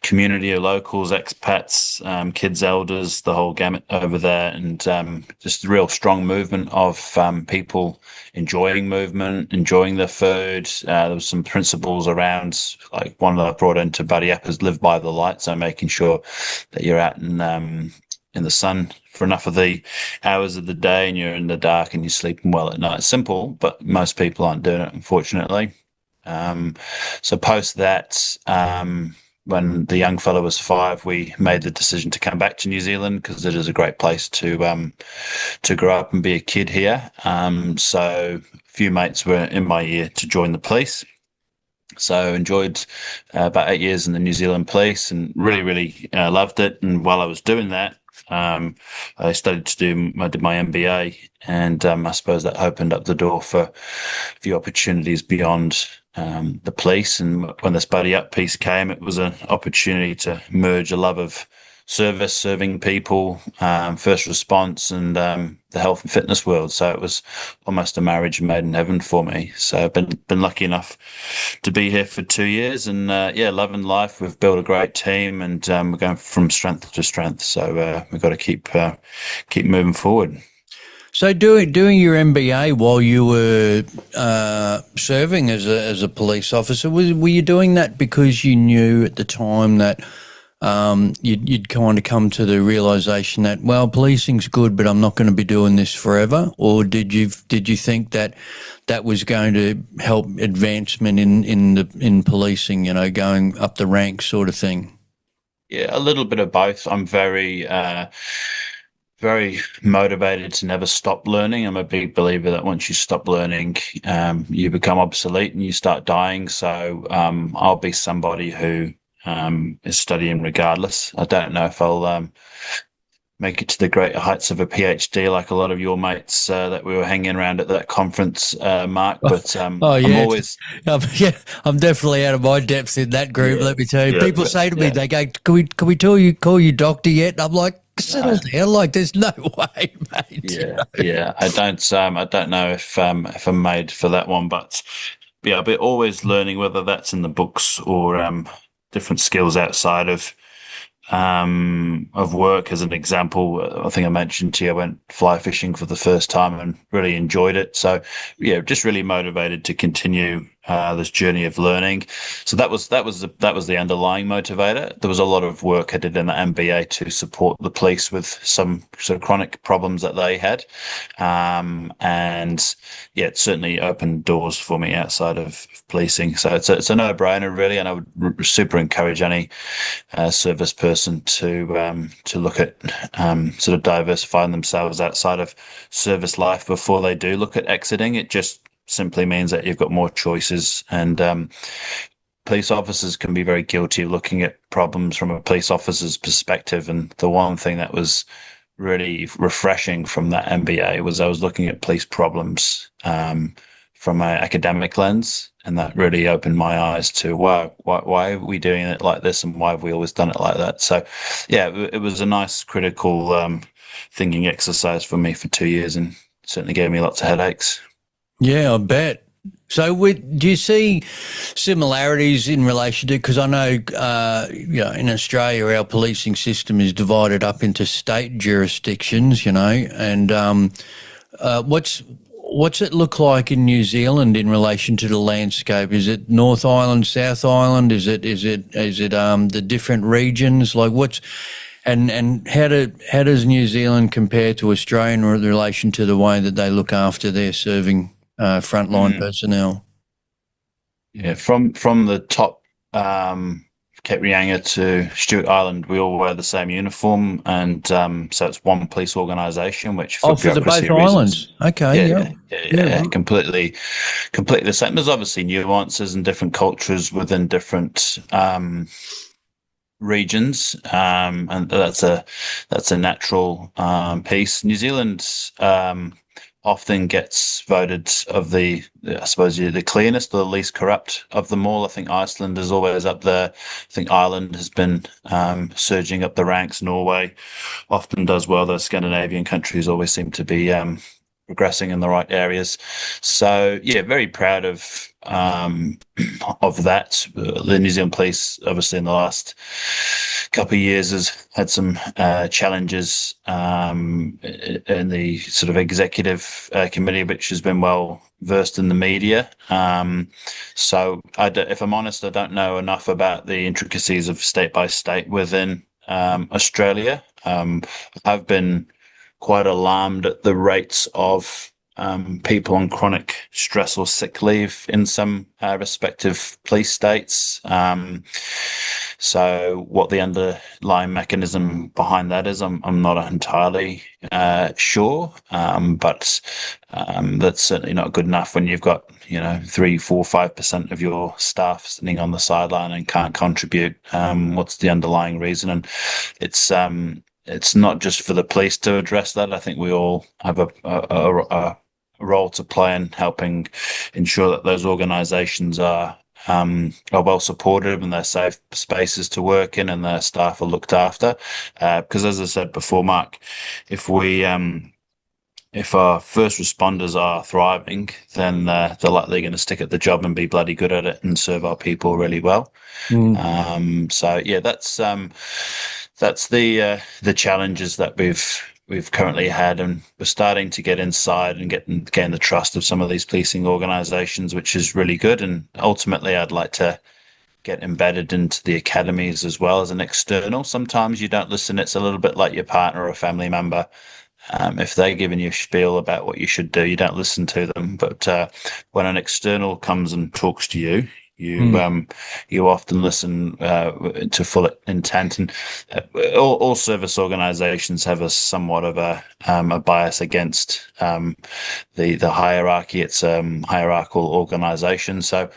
community of locals, expats, kids, elders, the whole gamut over there, and just a real strong movement of people enjoying movement, enjoying their food. There was some principles around, like one that I brought into BUDDYUP is live by the light, so making sure that you're out in the sun for enough of the hours of the day and you're in the dark and you're sleeping well at night. Simple, but most people aren't doing it, unfortunately. So post that, when the young fellow was 5, we made the decision to come back to New Zealand because it is a great place to grow up and be a kid here. So a few mates were in my year to join the police. So enjoyed about 8 years in the New Zealand police and really, really loved it. And while I was doing that, I did my MBA, and I suppose that opened up the door for a few opportunities beyond the police. And when this BUDDYUP piece came, it was an opportunity to merge a love of service, serving people, first response, and the health and fitness world. So it was almost a marriage made in heaven for me. So I've been lucky enough to be here for 2 years, and loving life. We've built a great team, and we're going from strength to strength. So we've got to keep moving forward. So doing your MBA while you were serving as a police officer, were you doing that because you knew at the time that you'd kind of come to the realization that, well, policing's good, but I'm not going to be doing this forever? Or did you think that was going to help advancement in policing, going up the ranks sort of thing? Yeah, a little bit of both. I'm very very motivated to never stop learning. I'm a big believer that once you stop learning, you become obsolete and you start dying. So I'll be somebody who is studying regardless. I don't know if I'll make it to the great heights of a PhD like a lot of your mates that we were hanging around at that conference, Mark. But I'm always, I'm definitely out of my depth in that group. Let me tell you, people say to me, they go, "Can we call you doctor yet?" And I'm like, settle down. Like, there's no way, mate. Yeah. I don't know if I'm made for that one, but yeah, I'll be always learning, whether that's in the books or different skills outside of work. As an example, I think I mentioned to you, I went fly fishing for the first time and really enjoyed it. So yeah, just really motivated to continue this journey of learning. So that was the underlying motivator. There was a lot of work I did in the MBA to support the police with some sort of chronic problems that they had, and yeah, it certainly opened doors for me outside of policing. So it's a no-brainer, really, and I would super encourage any service person to look at sort of diversifying themselves outside of service life before they do look at exiting. It just simply means that you've got more choices, and police officers can be very guilty of looking at problems from a police officer's perspective. And the one thing that was really refreshing from that MBA was I was looking at police problems from an academic lens, and that really opened my eyes to, wow, why are we doing it like this, and why have we always done it like that? So yeah, it was a nice critical thinking exercise for me for 2 years, and certainly gave me lots of headaches. Yeah, I bet. So do you see similarities in relation to, because I know, in Australia, our policing system is divided up into state jurisdictions, and what's it look like in New Zealand in relation to the landscape? Is it North Island, South Island? Is it the different regions? Like and how does New Zealand compare to Australia in relation to the way that they look after their serving frontline personnel? Yeah, from the top, Cape Reinga to Stewart Island, we all wear the same uniform, and so it's one police organisation. Which for the both islands, okay, yeah, completely the same. There's obviously nuances and different cultures within different regions, and that's a natural piece. New Zealand often gets voted of the cleanest or the least corrupt of them all. I think Iceland is always up there. I think Ireland has been surging up the ranks. Norway often does well. The Scandinavian countries always seem to be progressing in the right areas. So yeah, very proud of that. The New Zealand Police, obviously, in the last couple of years, has had some challenges in the sort of executive committee, which has been well versed in the media. So, if I'm honest, I don't know enough about the intricacies of state by state within Australia. I've been quite alarmed at the rates of people on chronic stress or sick leave in some respective police states. So what the underlying mechanism behind that is, I'm not entirely sure, but that's certainly not good enough when you've got 3, 4, 5% of your staff sitting on the sideline and can't contribute. What's the underlying reason? And it's not just for the police to address that. I think we all have a role to play in helping ensure that those organisations are well supported and they're safe spaces to work in and their staff are looked after. Because as I said before, Mark, if our first responders are thriving, then they're likely going to stick at the job and be bloody good at it and serve our people really well. So yeah, that's the challenges that we've currently had, and we're starting to get inside and gain the trust of some of these policing organisations, which is really good. And ultimately, I'd like to get embedded into the academies as well as an external. Sometimes you don't listen. It's a little bit like your partner or a family member. If they're giving you a spiel about what you should do, you don't listen to them. But when an external comes and talks to you, you often listen to full intent. And all service organisations have a somewhat of a bias against the hierarchy. It's a hierarchical organisation. So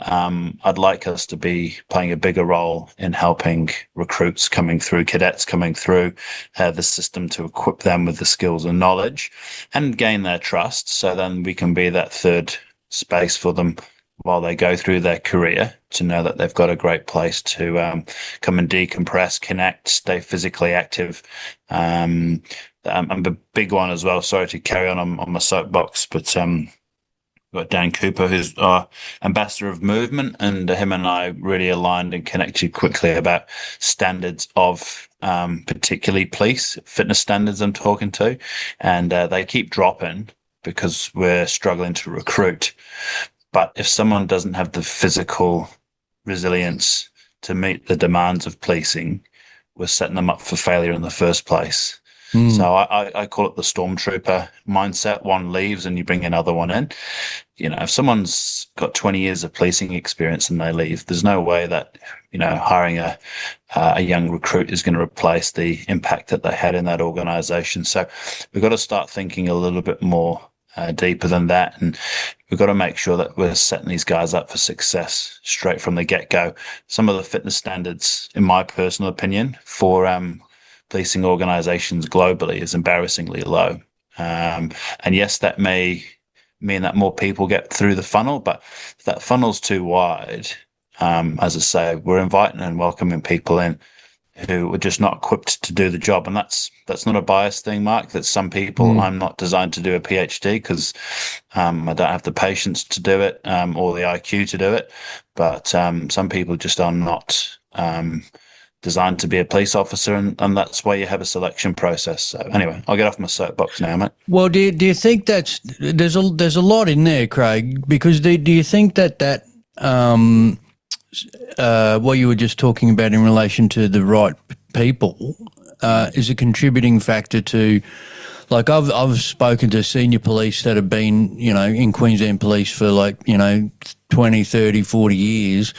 I'd like us to be playing a bigger role in helping recruits coming through, cadets coming through the system, to equip them with the skills and knowledge and gain their trust, so then we can be that third space for them while they go through their career, to know that they've got a great place to come and decompress, connect, stay physically active. And a big one as well, sorry to carry on my soapbox, but got Dan Cooper, who's our ambassador of movement, and him and I really aligned and connected quickly about standards of particularly police fitness standards I'm talking to, and they keep dropping because we're struggling to recruit. But if someone doesn't have the physical resilience to meet the demands of policing, we're setting them up for failure in the first place. So I call it the stormtrooper mindset. One leaves and you bring another one in. If someone's got 20 years of policing experience and they leave, there's no way that, hiring a young recruit is going to replace the impact that they had in that organisation. So we've got to start thinking a little bit more deeper than that. And we've got to make sure that we're setting these guys up for success straight from the get-go. Some of the fitness standards, in my personal opinion, for policing organisations globally is embarrassingly low. And yes, that may mean that more people get through the funnel, but if that funnel's too wide, as I say, we're inviting and welcoming people in who are just not equipped to do the job. And that's not a bias thing, Mark. That's some people. I'm not designed to do a PhD because I don't have the patience to do it or the IQ to do it. But some people just are not designed to be a police officer, and that's why you have a selection process. So anyway, I'll get off my soapbox now, mate. Well, do you think there's a lot in there, Craig? Because do you think that what you were just talking about in relation to the right people is a contributing factor to, like, I've spoken to senior police that have been, in Queensland Police for 20, 30, 40 years.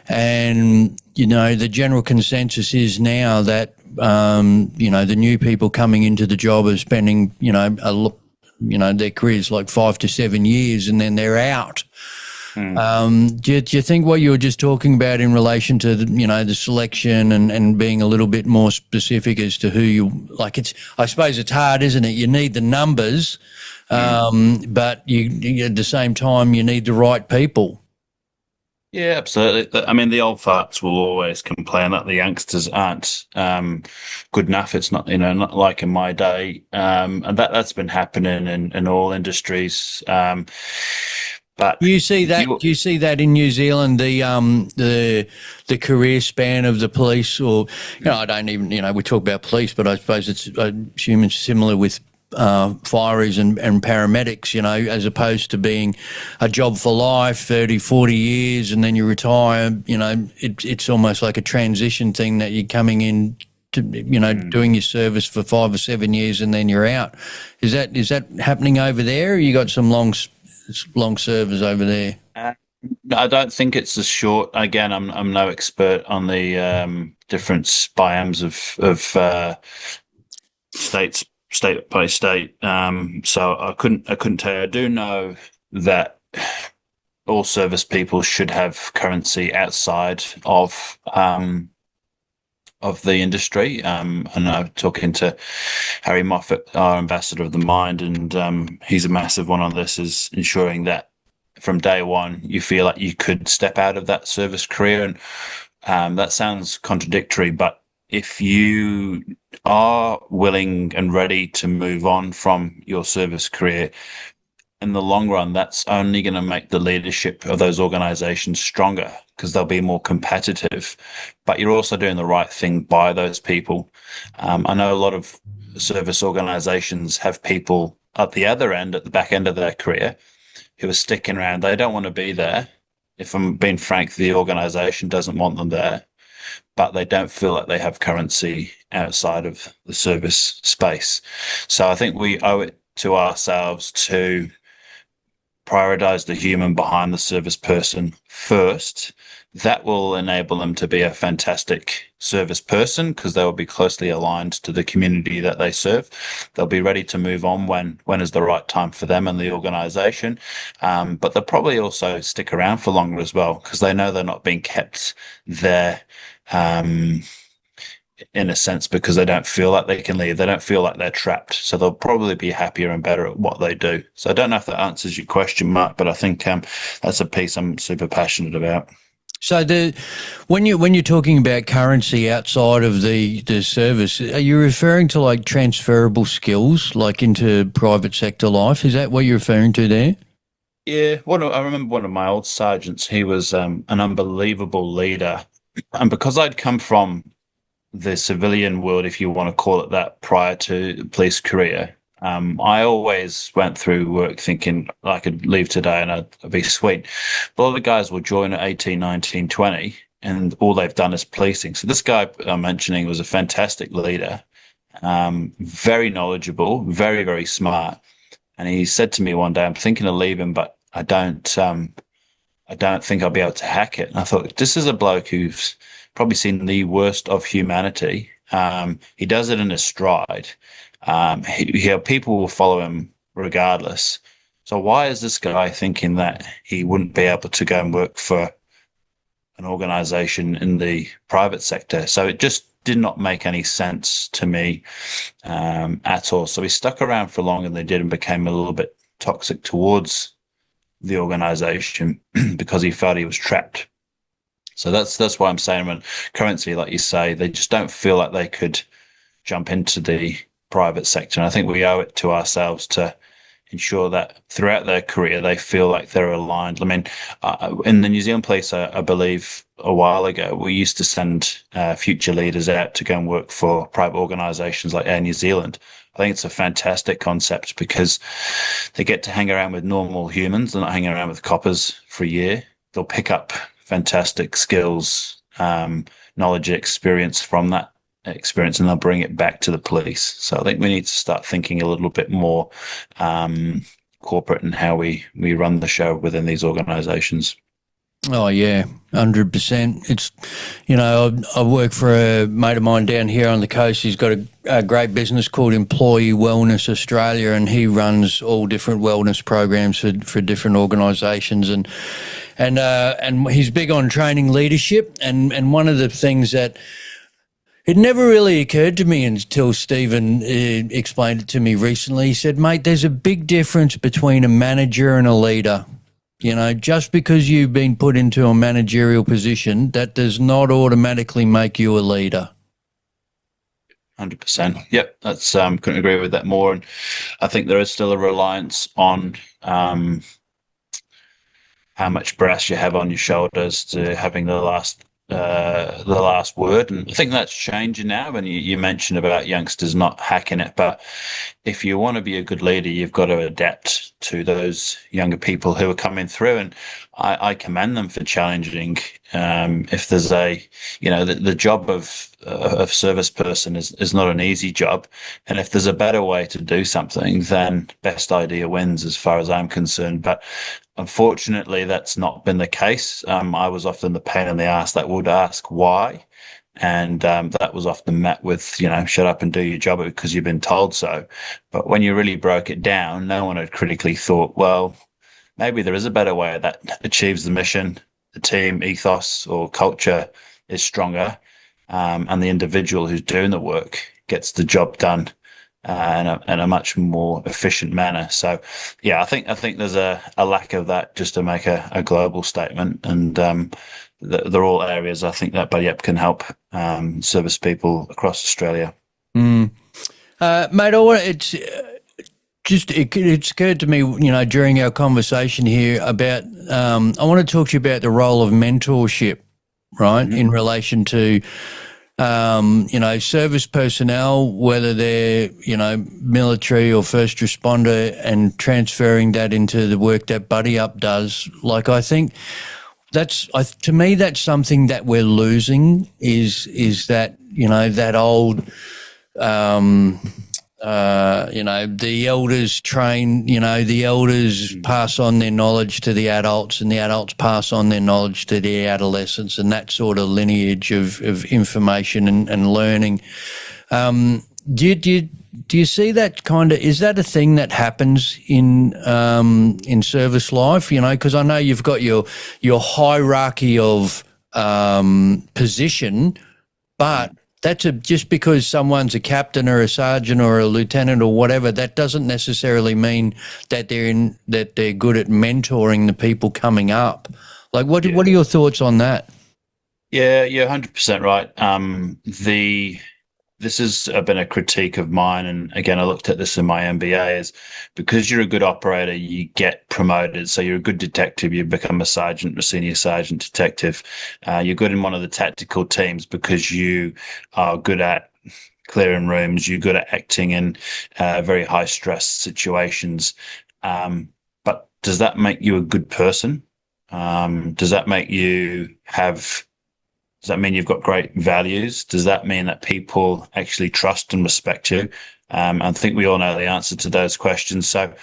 And, the general consensus is now that, the new people coming into the job are spending, their careers like 5 to 7 years and then they're out. Do you think what you were just talking about in relation to, the selection and being a little bit more specific as to who you like? I suppose it's hard, isn't it? You need the numbers, but you at the same time you need the right people. Yeah, absolutely. I mean, the old farts will always complain that the youngsters aren't good enough. It's not, not like in my day, and that's been happening in all industries. But You see that? you, Do you see that in New Zealand? The career span of the police, or I don't even we talk about police, but I suppose I assume it's similar with fireys and paramedics. As opposed to being a job for life, 30, 40 years, and then you retire. It's almost like a transition thing that you're coming in to, doing your service for 5 or 7 years and then you're out. Is that happening over there? Or you got some long servers over there? no, I don't think it's as short. Again, I'm no expert on the different biomes of states, state by state. So I couldn't tell you. I do know that all service people should have currency outside of the industry. And I'm talking to Harry Moffat, our ambassador of the mind, and he's a massive one on this, is ensuring that from day one you feel like you could step out of that service career. And that sounds contradictory, but if you are willing and ready to move on from your service career, in the long run, that's only going to make the leadership of those organizations stronger because they'll be more competitive. But you're also doing the right thing by those people. I know a lot of service organizations have people at the other end, at the back end of their career, who are sticking around. They don't want to be there. If I'm being frank, the organization doesn't want them there, but they don't feel like they have currency outside of the service space. So I think we owe it to ourselves to prioritize the human behind the service person first. That will enable them to be a fantastic service person because they will be closely aligned to the community that they serve. They'll be ready to move on when is the right time for them and the organization. But they'll probably also stick around for longer as well because they know they're not being kept there in a sense because they don't feel like they can leave. They don't feel like they're trapped. So they'll probably be happier and better at what they do. So I don't know if that answers your question, Mark, but I think that's a piece I'm super passionate about. So when you're talking about currency outside of the service, are you referring to like transferable skills, like into private sector life? Is that what you're referring to there? Yeah, I remember one of my old sergeants. He was an unbelievable leader, and because I'd come from the civilian world, if you want to call it that, prior to the police career, I always went through work thinking I could leave today and I'd be sweet. But all the guys will join at 18, 19, 20, and all they've done is policing. So this guy I'm mentioning was a fantastic leader, very knowledgeable, very, very smart. And he said to me one day, I'm thinking of leaving, but I don't think I'll be able to hack it. And I thought, this is a bloke who's probably seen the worst of humanity. He does it in his stride. People will follow him regardless. So why is this guy thinking that he wouldn't be able to go and work for an organization in the private sector? So it just did not make any sense to me at all. So he stuck around for longer than they did and became a little bit toxic towards the organization because he felt he was trapped. So that's why I'm saying when currency, like you say, they just don't feel like they could jump into the private sector. And I think we owe it to ourselves to ensure that throughout their career, they feel like they're aligned. I mean, in the New Zealand Police, I believe a while ago, we used to send future leaders out to go and work for private organisations like Air New Zealand. I think it's a fantastic concept because they get to hang around with normal humans. They're not hanging around with coppers for a year. They'll pick up fantastic skills, knowledge, experience from that experience, and they'll bring it back to the police. So I think we need to start thinking a little bit more corporate in how we run the show within these organisations. Oh yeah, 100%. It's, I work for a mate of mine down here on the coast. He's got a great business called Employee Wellness Australia, and he runs all different wellness programs for different organisations, and he's big on training leadership. And one of the things that it never really occurred to me until Stephen explained it to me recently. He said, mate, there's a big difference between a manager and a leader. Just because you've been put into a managerial position, that does not automatically make you a leader. 100%. Yep, that's couldn't agree with that more. And I think there is still a reliance on how much brass you have on your shoulders to having the last word. And I think that's changing now. And you mentioned about youngsters not hacking it, but if you want to be a good leader, you've got to adapt to those younger people who are coming through. And I commend them for challenging. If there's the job of service person is not an easy job. And if there's a better way to do something, then best idea wins as far as I'm concerned. But unfortunately, that's not been the case. I was often the pain in the ass that would ask why. And that was often met with, shut up and do your job because you've been told so. But when you really broke it down, no one had critically thought, well, maybe there is a better way that achieves the mission, the team ethos or culture is stronger, and the individual who's doing the work gets the job done in a much more efficient manner. So, yeah, I think there's a lack of that, just to make a global statement. And they're all areas I think that BUDDYUP can help service people across Australia. Mate, it's occurred to me, during our conversation here about, I want to talk to you about the role of mentorship, right, in relation to, service personnel, whether they're, military or first responder, and transferring that into the work that BUDDYUP does. Like, I think to me, that's something that we're losing is that, that old, the elders train, the elders pass on their knowledge to the adults, and the adults pass on their knowledge to the adolescents, and that sort of lineage of information and learning. Do you see that is that a thing that happens in service life? Because I know you've got your hierarchy of position, but that's just because someone's a captain or a sergeant or a lieutenant or whatever, that doesn't necessarily mean that they're good at mentoring the people coming up. Like, what are your thoughts on that? Yeah, you're 100% right. This has been a critique of mine, and again, I looked at this in my MBA, is because you're a good operator, you get promoted. So you're a good detective, you become a sergeant, a senior sergeant detective. You're good in one of the tactical teams because you are good at clearing rooms, you're good at acting in very high stress situations. But does that make you a good person? Does that make you Does that mean you've got great values? Does that mean that people actually trust and respect you? I think we all know the answer to those questions. So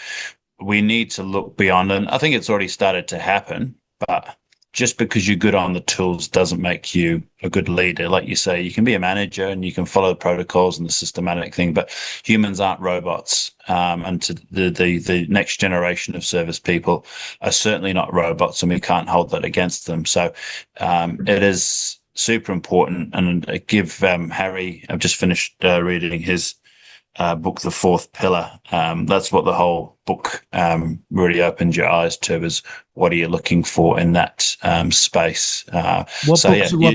we need to look beyond, and I think it's already started to happen, but just because you're good on the tools doesn't make you a good leader. Like you say, you can be a manager and you can follow the protocols and the systematic thing, but humans aren't robots. And to the next generation of service people are certainly not robots, and we can't hold that against them. So it is super important. And I give Harry, I've just finished reading his book, The Fourth Pillar. That's what the whole book really opened your eyes to, is what are you looking for in that space. What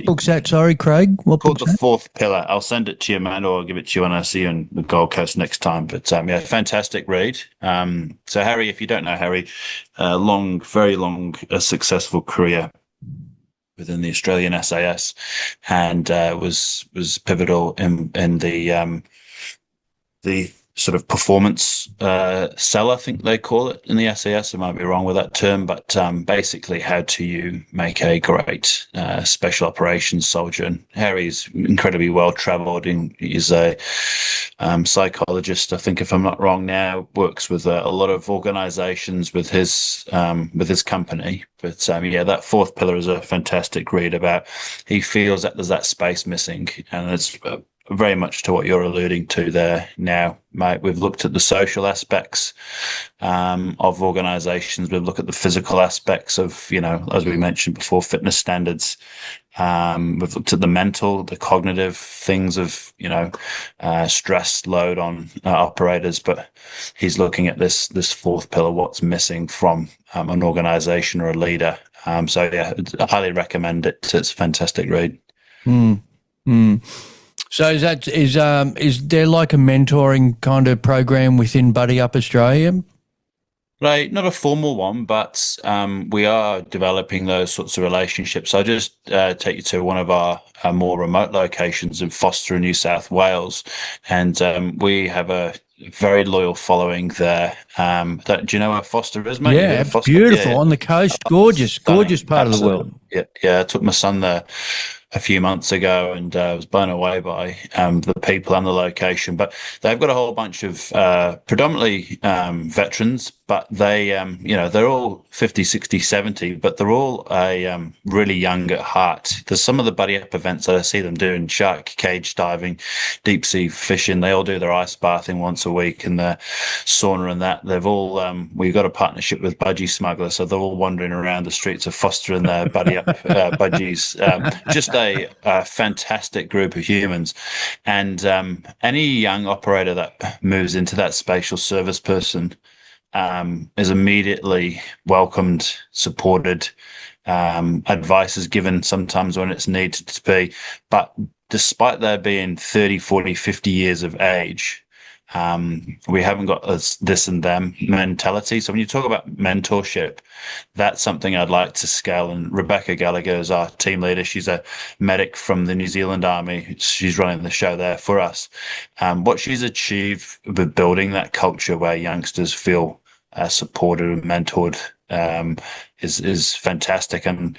book's that? Sorry, Craig. What called book's The Fourth Pillar. I'll send it to you, man, or I'll give it to you when I see you on the Gold Coast next time. But fantastic read. So Harry, if you don't know Harry, very long, successful career within the Australian SAS, and was pivotal in the sort of performance cell, I think they call it in the SAS. I might be wrong with that term, but basically, how do you make a great special operations soldier? And Harry's incredibly well travelled. He's a psychologist, I think, if I'm not wrong now, works with a lot of organisations with his company. But that Fourth Pillar is a fantastic read about. He feels that there's that space missing, and it's very much to what you're alluding to there now, mate. We've looked at the social aspects of organisations. We've looked at the physical aspects of, as we mentioned before, fitness standards. We've looked at the mental, the cognitive things of, stress load on operators, but he's looking at this fourth pillar, what's missing from an organization or a leader. So yeah, I highly recommend it. It's a fantastic read. Mm. Mm. So is there like a mentoring kind of program within Buddy Up Australia? Right, not a formal one, but we are developing those sorts of relationships. I'll just take you to one of our more remote locations in Foster, New South Wales, and we have a very loyal following there. Do you know where Foster is, mate? Yeah, it's beautiful on the coast. Gorgeous part of the world. Yeah. I took my son there a few months ago, and I was blown away by the people and the location. But they've got a whole bunch of predominantly veterans, but they're all 50, 60, 70, but they're all really young at heart. There's some of the buddy up events that I see them doing: shark cage diving, deep sea fishing. They all do their ice bathing once a week and the sauna and that. They've all we've got a partnership with Budgie Smuggler, so they're all wandering around the streets of Foster in their buddy up budgies. Just a fantastic group of humans, and any young operator that moves into that spatial service person is immediately welcomed, supported. Advice is given sometimes when it's needed to be, but despite there being 30, 40, 50 years of age, we haven't got this and them mentality. So when you talk about mentorship, that's something I'd like to scale. And Rebecca Gallagher is our team leader. She's a medic from the New Zealand Army. She's running the show there for us. What she's achieved with building that culture where youngsters feel supported and mentored is fantastic. And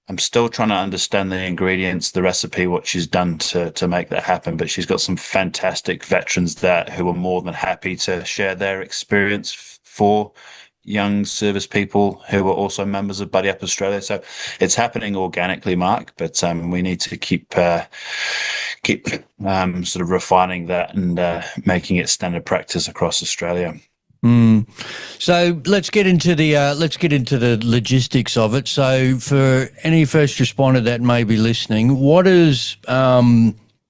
I'm still trying to understand the ingredients, the recipe, what she's done to make that happen. But she's got some fantastic veterans there who are more than happy to share their experience for young service people who are also members of Buddy Up Australia. So it's happening organically, Mark, but we need to keep sort of refining that and making it standard practice across Australia. So let's get into the logistics of it. So for any first responder that may be listening, what is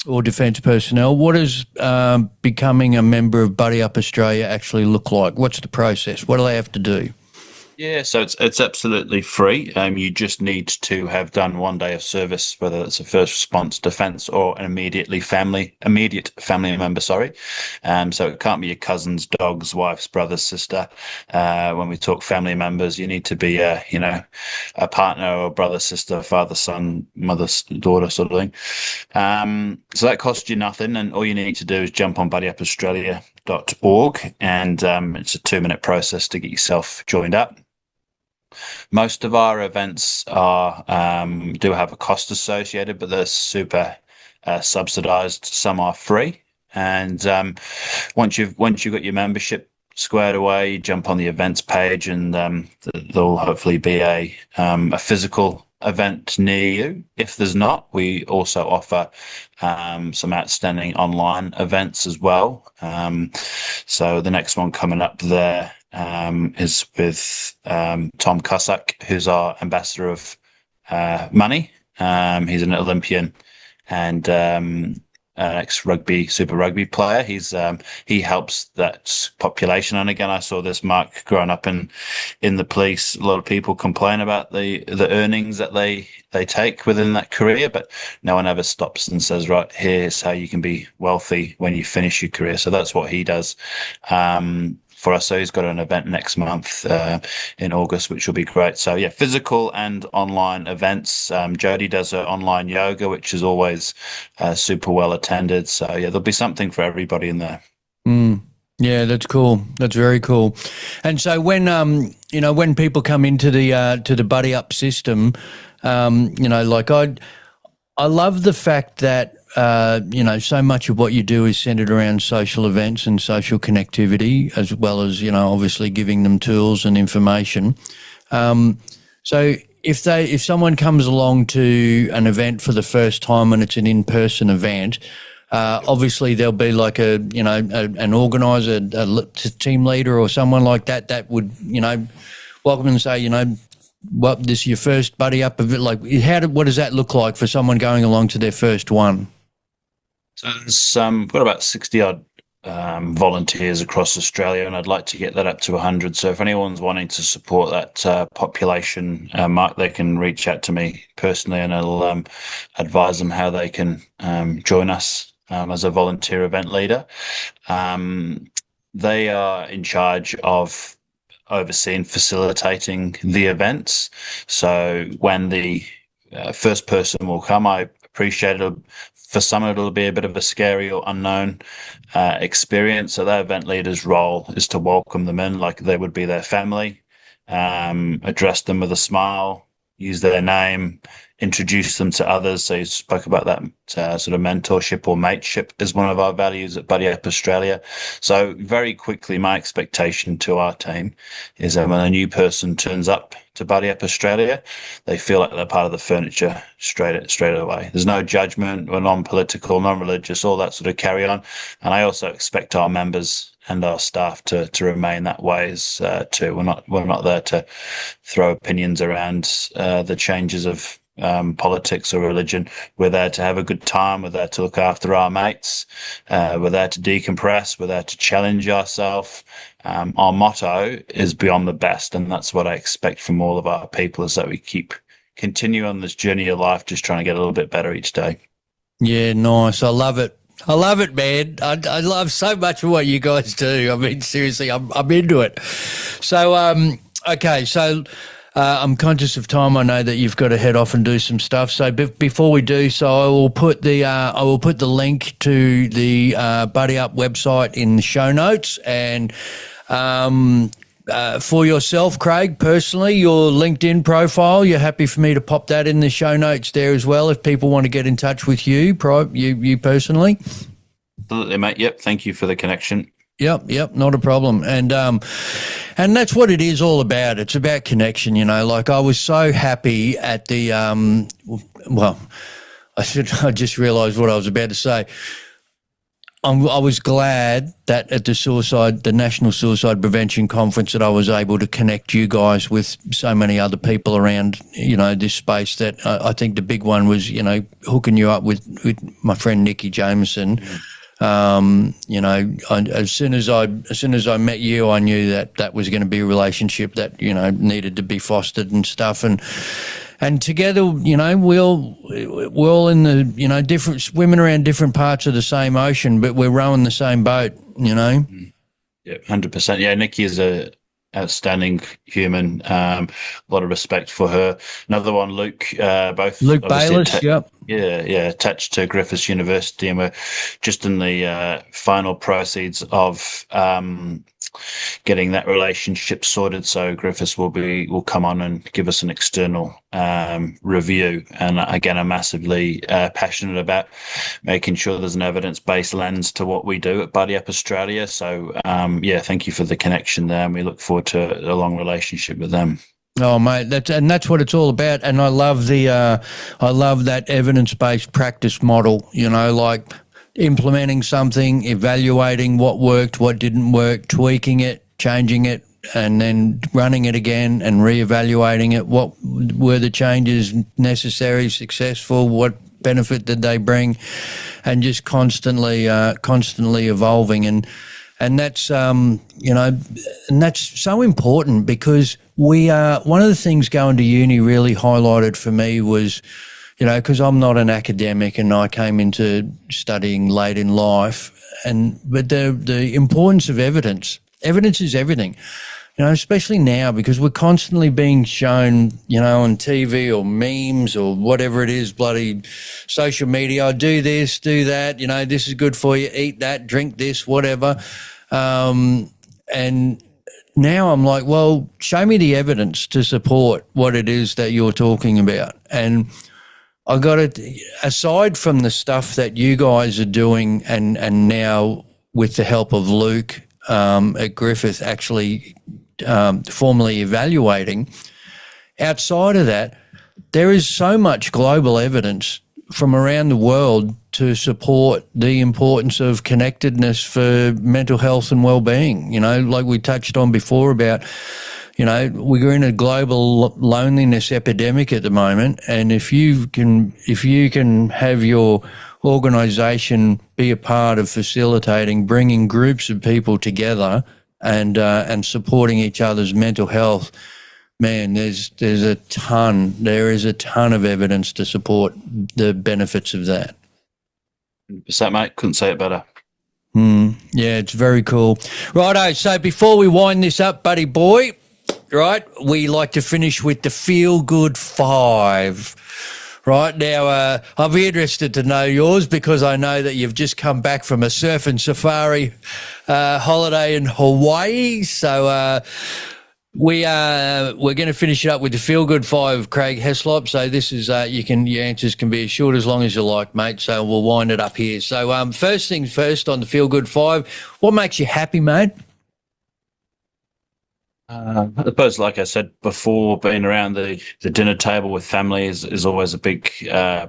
or defence personnel, what does becoming a member of Buddy Up Australia actually look like? What's the process? What do they have to do? Yeah, so it's absolutely free. You just need to have done 1 day of service, whether it's a first response, defence, or an immediate family member. Sorry, so it can't be your cousin's, dog's, wife's, brother's, sister. When we talk family members, you need to be a partner or brother, sister, father, son, mother, daughter, sort of thing. So that costs you nothing, and all you need to do is jump on BUDDYUPaustralia.org, and it's a 2-minute process to get yourself joined up. Most of our events are do have a cost associated, but they're super subsidized. Some are free, and once you've got your membership squared away, you jump on the events page, and there'll hopefully be a physical event near you. If there's not, we also offer some outstanding online events as well. So the next one coming up there is with Tom Cossack, who's our ambassador of money. He's an Olympian and ex-rugby, Super Rugby player. He helps that population. And again, I saw this, Mark, growing up in the police. A lot of people complain about the earnings that they take within that career, but no one ever stops and says, right, here's how you can be wealthy when you finish your career. So that's what he does for us. So he's got an event next month in August, which will be great. So yeah, physical and online events. Jody does her online yoga, which is always super well attended. So yeah, there'll be something for everybody in there. Yeah, that's cool. That's very cool. And so when when people come into the Buddy Up system, like I love the fact that so much of what you do is centered around social events and social connectivity, as well as, obviously giving them tools and information. So if someone comes along to an event for the first time and it's an in-person event, obviously there'll be like an organizer, a team leader or someone like that would, welcome and say, what this is your first buddy up of it? Like, what does that look like for someone going along to their first one? So there's we've got about 60 odd volunteers across Australia, and I'd like to get that up to 100. So if anyone's wanting to support that population, Mark, they can reach out to me personally, and I'll advise them how they can join us as a volunteer event leader. They are in charge of overseeing, facilitating the events. So when the first person will come, I appreciate it. For some, it'll be a bit of a scary or unknown experience. So their event leader's role is to welcome them in like they would be their family, address them with a smile, use their name, introduce them to others. So you spoke about that sort of mentorship or mateship is one of our values at BUDDYUP Australia. So very quickly, my expectation to our team is that when a new person turns up to BUDDYUP Australia, they feel like they're part of the furniture straight away. There's no judgment. We're non-political, non-religious, all that sort of carry on. And I also expect our members and our staff to remain that way too. We're not there to throw opinions around the changes of politics or religion. We're there to have a good time. We're there to look after our mates. We're there to decompress. We're there to challenge ourselves. Our motto is beyond the best, and that's what I expect from all of our people, is that we continue on this journey of life, just trying to get a little bit better each day. Yeah, nice. I love it. I love it, man. I love so much of what you guys do. I mean, seriously, I'm into it. So, okay, so I'm conscious of time. I know that you've got to head off and do some stuff. So before we do so, I will put the link to the BUDDYUP website in the show notes. And for yourself, Craig, personally, your LinkedIn profile, you're happy for me to pop that in the show notes there as well if people want to get in touch with you personally? Absolutely, mate. Yep. Thank you for the connection. Yep, not a problem. And that's what it is all about. It's about connection, you know. Like, I was so happy at the I just realised what I was about to say. I was glad that at the National Suicide Prevention Conference, that I was able to connect you guys with so many other people around, you know, this space. That I think the big one was, you know, hooking you up with my friend Nikki Jameson. You know, as soon as I met you, I knew that was going to be a relationship that, you know, needed to be fostered and stuff. And together, you know, we're all in the, you know, different, swimming around different parts of the same ocean, but we're rowing the same boat, you know? Yeah, 100%. Yeah, Nikki is a outstanding human. A lot of respect for her. Another one, Luke, both Luke Bayless, yep. Yeah, attached to Griffiths University, and we're just in the final proceeds of getting that relationship sorted. So Griffiths will come on and give us an external review. And again, I'm massively passionate about making sure there's an evidence-based lens to what we do at BUDDYUP Australia. So yeah, thank you for the connection there, and we look forward to a long relationship with them. Oh, mate, that's what it's all about. And I love that evidence-based practice model, you know, like implementing something, evaluating what worked, what didn't work, tweaking it, changing it, and then running it again and reevaluating it. What were the changes necessary, successful? What benefit did they bring? And just constantly evolving. And that's, you know, and that's so important, because one of the things going to uni really highlighted for me was, you know, because I'm not an academic and I came into studying late in life, but the importance of evidence. Evidence is everything, you know, especially now, because we're constantly being shown, you know, on TV or memes or whatever it is, bloody social media, oh, do this, do that, you know, this is good for you, eat that, drink this, whatever. And now I'm like, well, show me the evidence to support what it is that you're talking about. And I got it, aside from the stuff that you guys are doing, and now with the help of Luke at Griffith actually formally evaluating, outside of that, there is so much global evidence from around the world to support the importance of connectedness for mental health and well-being. You know, like we touched on before about, we're in a global loneliness epidemic at the moment, and if you can have your organisation be a part of facilitating, bringing groups of people together and supporting each other's mental health, man, there is a ton of evidence to support the benefits of that. 100%, mate. Couldn't say it better. Yeah, it's very cool. Righto, so before we wind this up, buddy boy, right, we like to finish with the Feel Good 5. Right now, I'll be interested to know yours because I know that you've just come back from a surf and safari holiday in Hawaii. So we're going to finish it up with the Feel Good 5, Craig Heslop. So this is your answers can be as short as long as you like, mate. So we'll wind it up here. So first things first on the Feel Good 5, what makes you happy, mate? I suppose, like I said before, being around the dinner table with family is always a big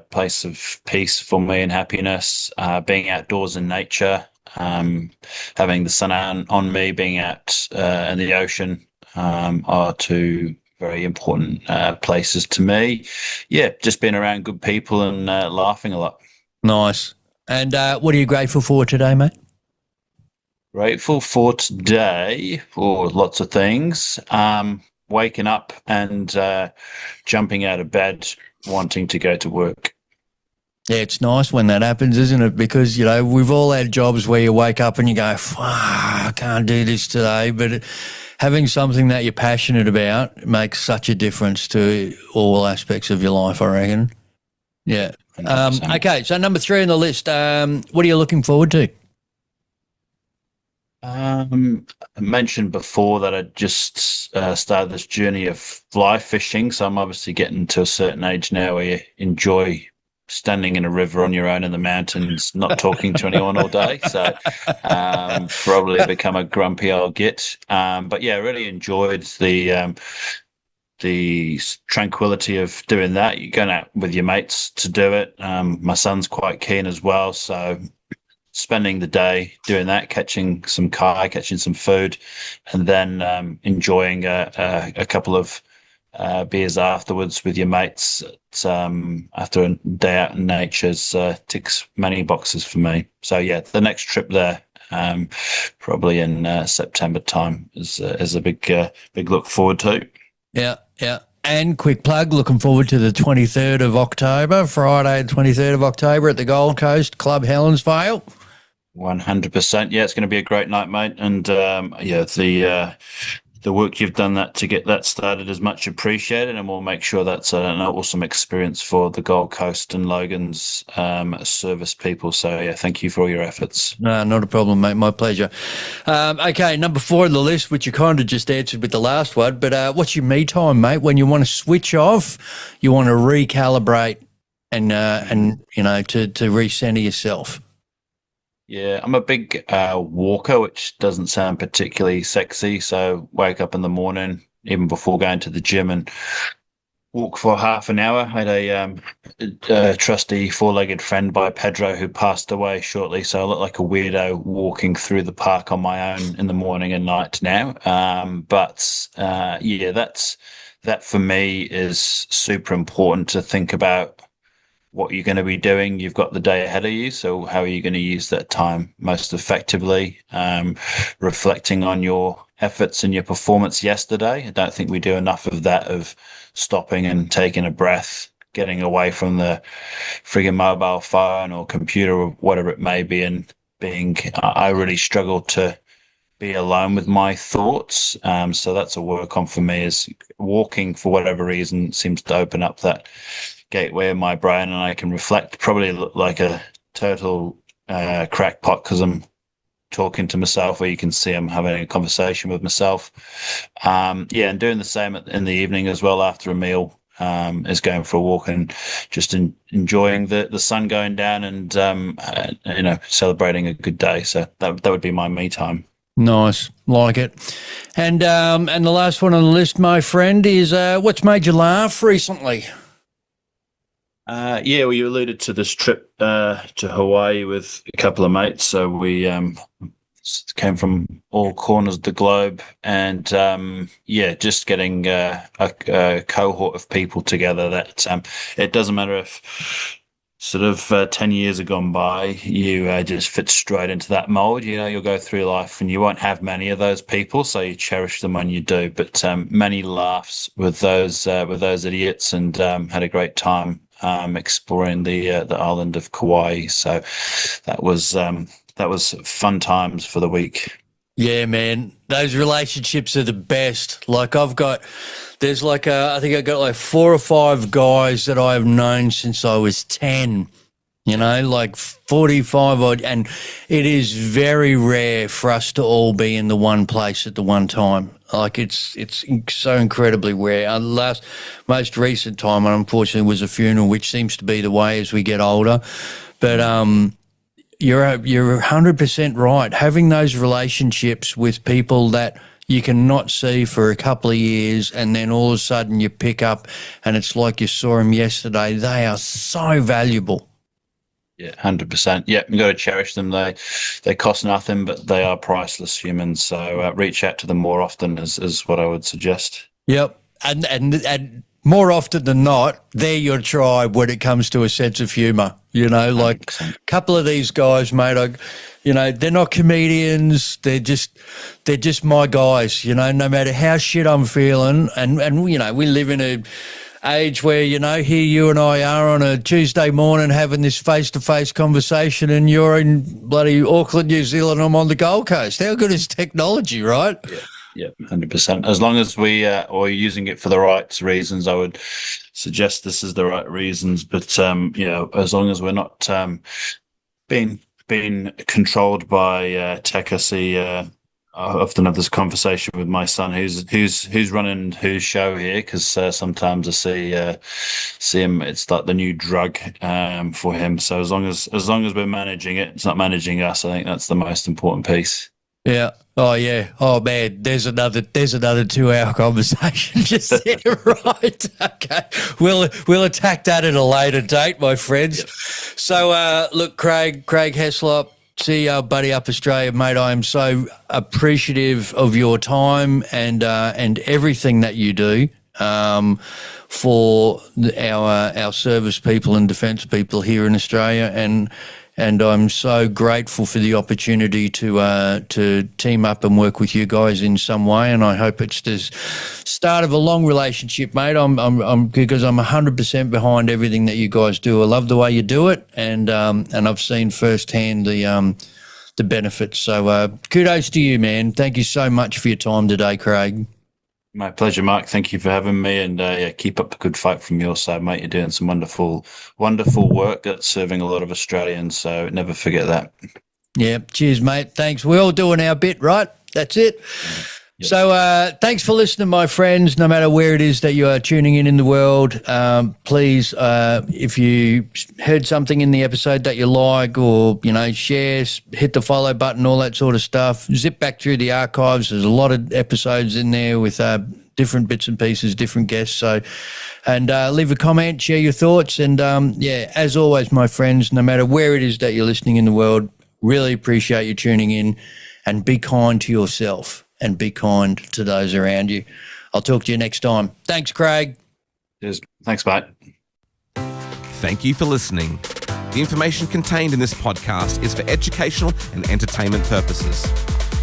place of peace for me and happiness. Being outdoors in nature, having the sun on me, being out in the ocean are two very important places to me. Yeah, just being around good people and laughing a lot. Nice. And what are you grateful for today, mate? Grateful for today for lots of things. Waking up and jumping out of bed, wanting to go to work. Yeah, it's nice when that happens, isn't it? Because, we've all had jobs where you wake up and you go, I can't do this today. But having something that you're passionate about makes such a difference to all aspects of your life, I reckon. Yeah. Okay, so number 3 on the list, what are you looking forward to? I mentioned before that I just started this journey of fly fishing, so I'm obviously getting to a certain age now where you enjoy standing in a river on your own in the mountains, not talking to anyone all day. So probably become a grumpy old git. But yeah, I really enjoyed the tranquility of doing that. You're going out with your mates to do it. My son's quite keen as well, so spending the day doing that, catching some kai, catching some food, and then enjoying a couple of beers afterwards with your mates after a day out in nature ticks many boxes for me. So yeah, the next trip there, probably in September time, is a big look forward to. Yeah. And quick plug, looking forward to the 23rd of October, Friday, 23rd of October at the Gold Coast Club Helensvale. 100%. Yeah, it's going to be a great night, mate. And the work you've done to get that started is much appreciated, and we'll make sure that's an awesome experience for the Gold Coast and Logan's service people. So yeah, thank you for all your efforts. No, not a problem, mate. My pleasure. Okay, number 4 on the list, which you kind of just answered with the last one, but what's your me time, mate? When you want to switch off, you want to recalibrate and to recenter yourself. Yeah, I'm a big walker, which doesn't sound particularly sexy. So wake up in the morning, even before going to the gym, and walk for half an hour. I had a trusty 4-legged friend by Pedro who passed away shortly, so I look like a weirdo walking through the park on my own in the morning and night now. Yeah, that for me is super important to think about what you're going to be doing. You've got the day ahead of you, so how are you going to use that time most effectively? Reflecting on your efforts and your performance yesterday. I don't think we do enough of that, of stopping and taking a breath, getting away from the friggin' mobile phone or computer or whatever it may be, and I really struggle to be alone with my thoughts. So that's a work on for me, is walking, for whatever reason, seems to open up that gateway in my brain, and I can reflect. Probably look like a total crackpot because I'm talking to myself, where you can see I'm having a conversation with myself. And doing the same in the evening as well after a meal, is going for a walk and just enjoying the sun going down and celebrating a good day. So that would be my me time. Nice, like it. And the last one on the list, my friend, is what's made you laugh recently? Well, you alluded to this trip to Hawaii with a couple of mates. So we came from all corners of the globe, and just getting a cohort of people together that it doesn't matter if sort of 10 years have gone by, you just fit straight into that mold. You'll go through life and you won't have many of those people, so you cherish them when you do. But many laughs with those idiots, and had a great time exploring the island of Kauai. So that was fun times for the week. Yeah, man, those relationships are the best. Like I think I got like 4 or 5 guys that I've known since I was 10, like 45 odd. And it is very rare for us to all be in the one place at the one time. Like it's so incredibly rare. Our most recent time, unfortunately, was a funeral, which seems to be the way as we get older. But, you're 100% right. Having those relationships with people that you cannot see for a couple of years, and then all of a sudden you pick up and it's like you saw them yesterday, they are so valuable. Yeah, 100%. Yeah, you got to cherish them. They cost nothing, but they are priceless humans. So reach out to them more often is what I would suggest. Yep, and more often than not, they're your tribe when it comes to a sense of humour. Like 100%. A couple of these guys, mate, they're not comedians. They're just my guys, no matter how shit I'm feeling. And we live in a age where, here you and I are on a Tuesday morning having this face-to-face conversation, and you're in bloody Auckland, New Zealand, I'm on the Gold Coast. How good is technology, right? Yeah, 100%. As long as we are using it for the right reasons, I would suggest this is the right reasons. But as long as we're not being controlled by tech. I see. I often have this conversation with my son, who's running whose show here, because sometimes I see him. It's like the new drug for him. So as long as we're managing it, it's not managing us. I think that's the most important piece. Yeah. Oh, yeah. Oh, man, there's another 2-hour conversation just there, right? Okay. We'll attack that at a later date, my friends. Yep. So, look, Craig Heslop, CEO of BUDDYUP Australia, mate, I am so appreciative of your time and everything that you do for our service people and defence people here in Australia, and I'm so grateful for the opportunity to team up and work with you guys in some way. And I hope it's the start of a long relationship, mate. I'm because I'm 100% behind everything that you guys do. I love the way you do it, and I've seen firsthand the benefits. So kudos to you, man. Thank you so much for your time today, Craig. My pleasure, Mark. Thank you for having me, and keep up the good fight from your side, mate. You're doing some wonderful work that's serving a lot of Australians, so never forget that. Yeah, cheers, mate. Thanks. We're all doing our bit, right? That's it. Yep. So thanks for listening, my friends, no matter where it is that you are tuning in the world. Please, if you heard something in the episode that you like, or, share, hit the follow button, all that sort of stuff. Zip back through the archives. There's a lot of episodes in there with different bits and pieces, different guests. So, and leave a comment, share your thoughts. And, as always, my friends, no matter where it is that you're listening in the world, really appreciate you tuning in, and be kind to yourself. And be kind to those around you. I'll talk to you next time. Thanks, Craig. Cheers. Thanks, mate. Thank you for listening. The information contained in this podcast is for educational and entertainment purposes.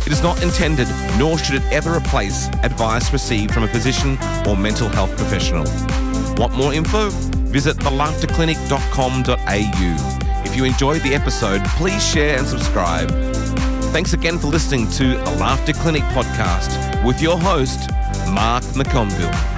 It is not intended, nor should it ever replace advice received from a physician or mental health professional. Want more info? Visit thelaughterclinic.com.au. If you enjoyed the episode, please share and subscribe. Thanks again for listening to the Laughter Clinic podcast with your host, Mark McConville.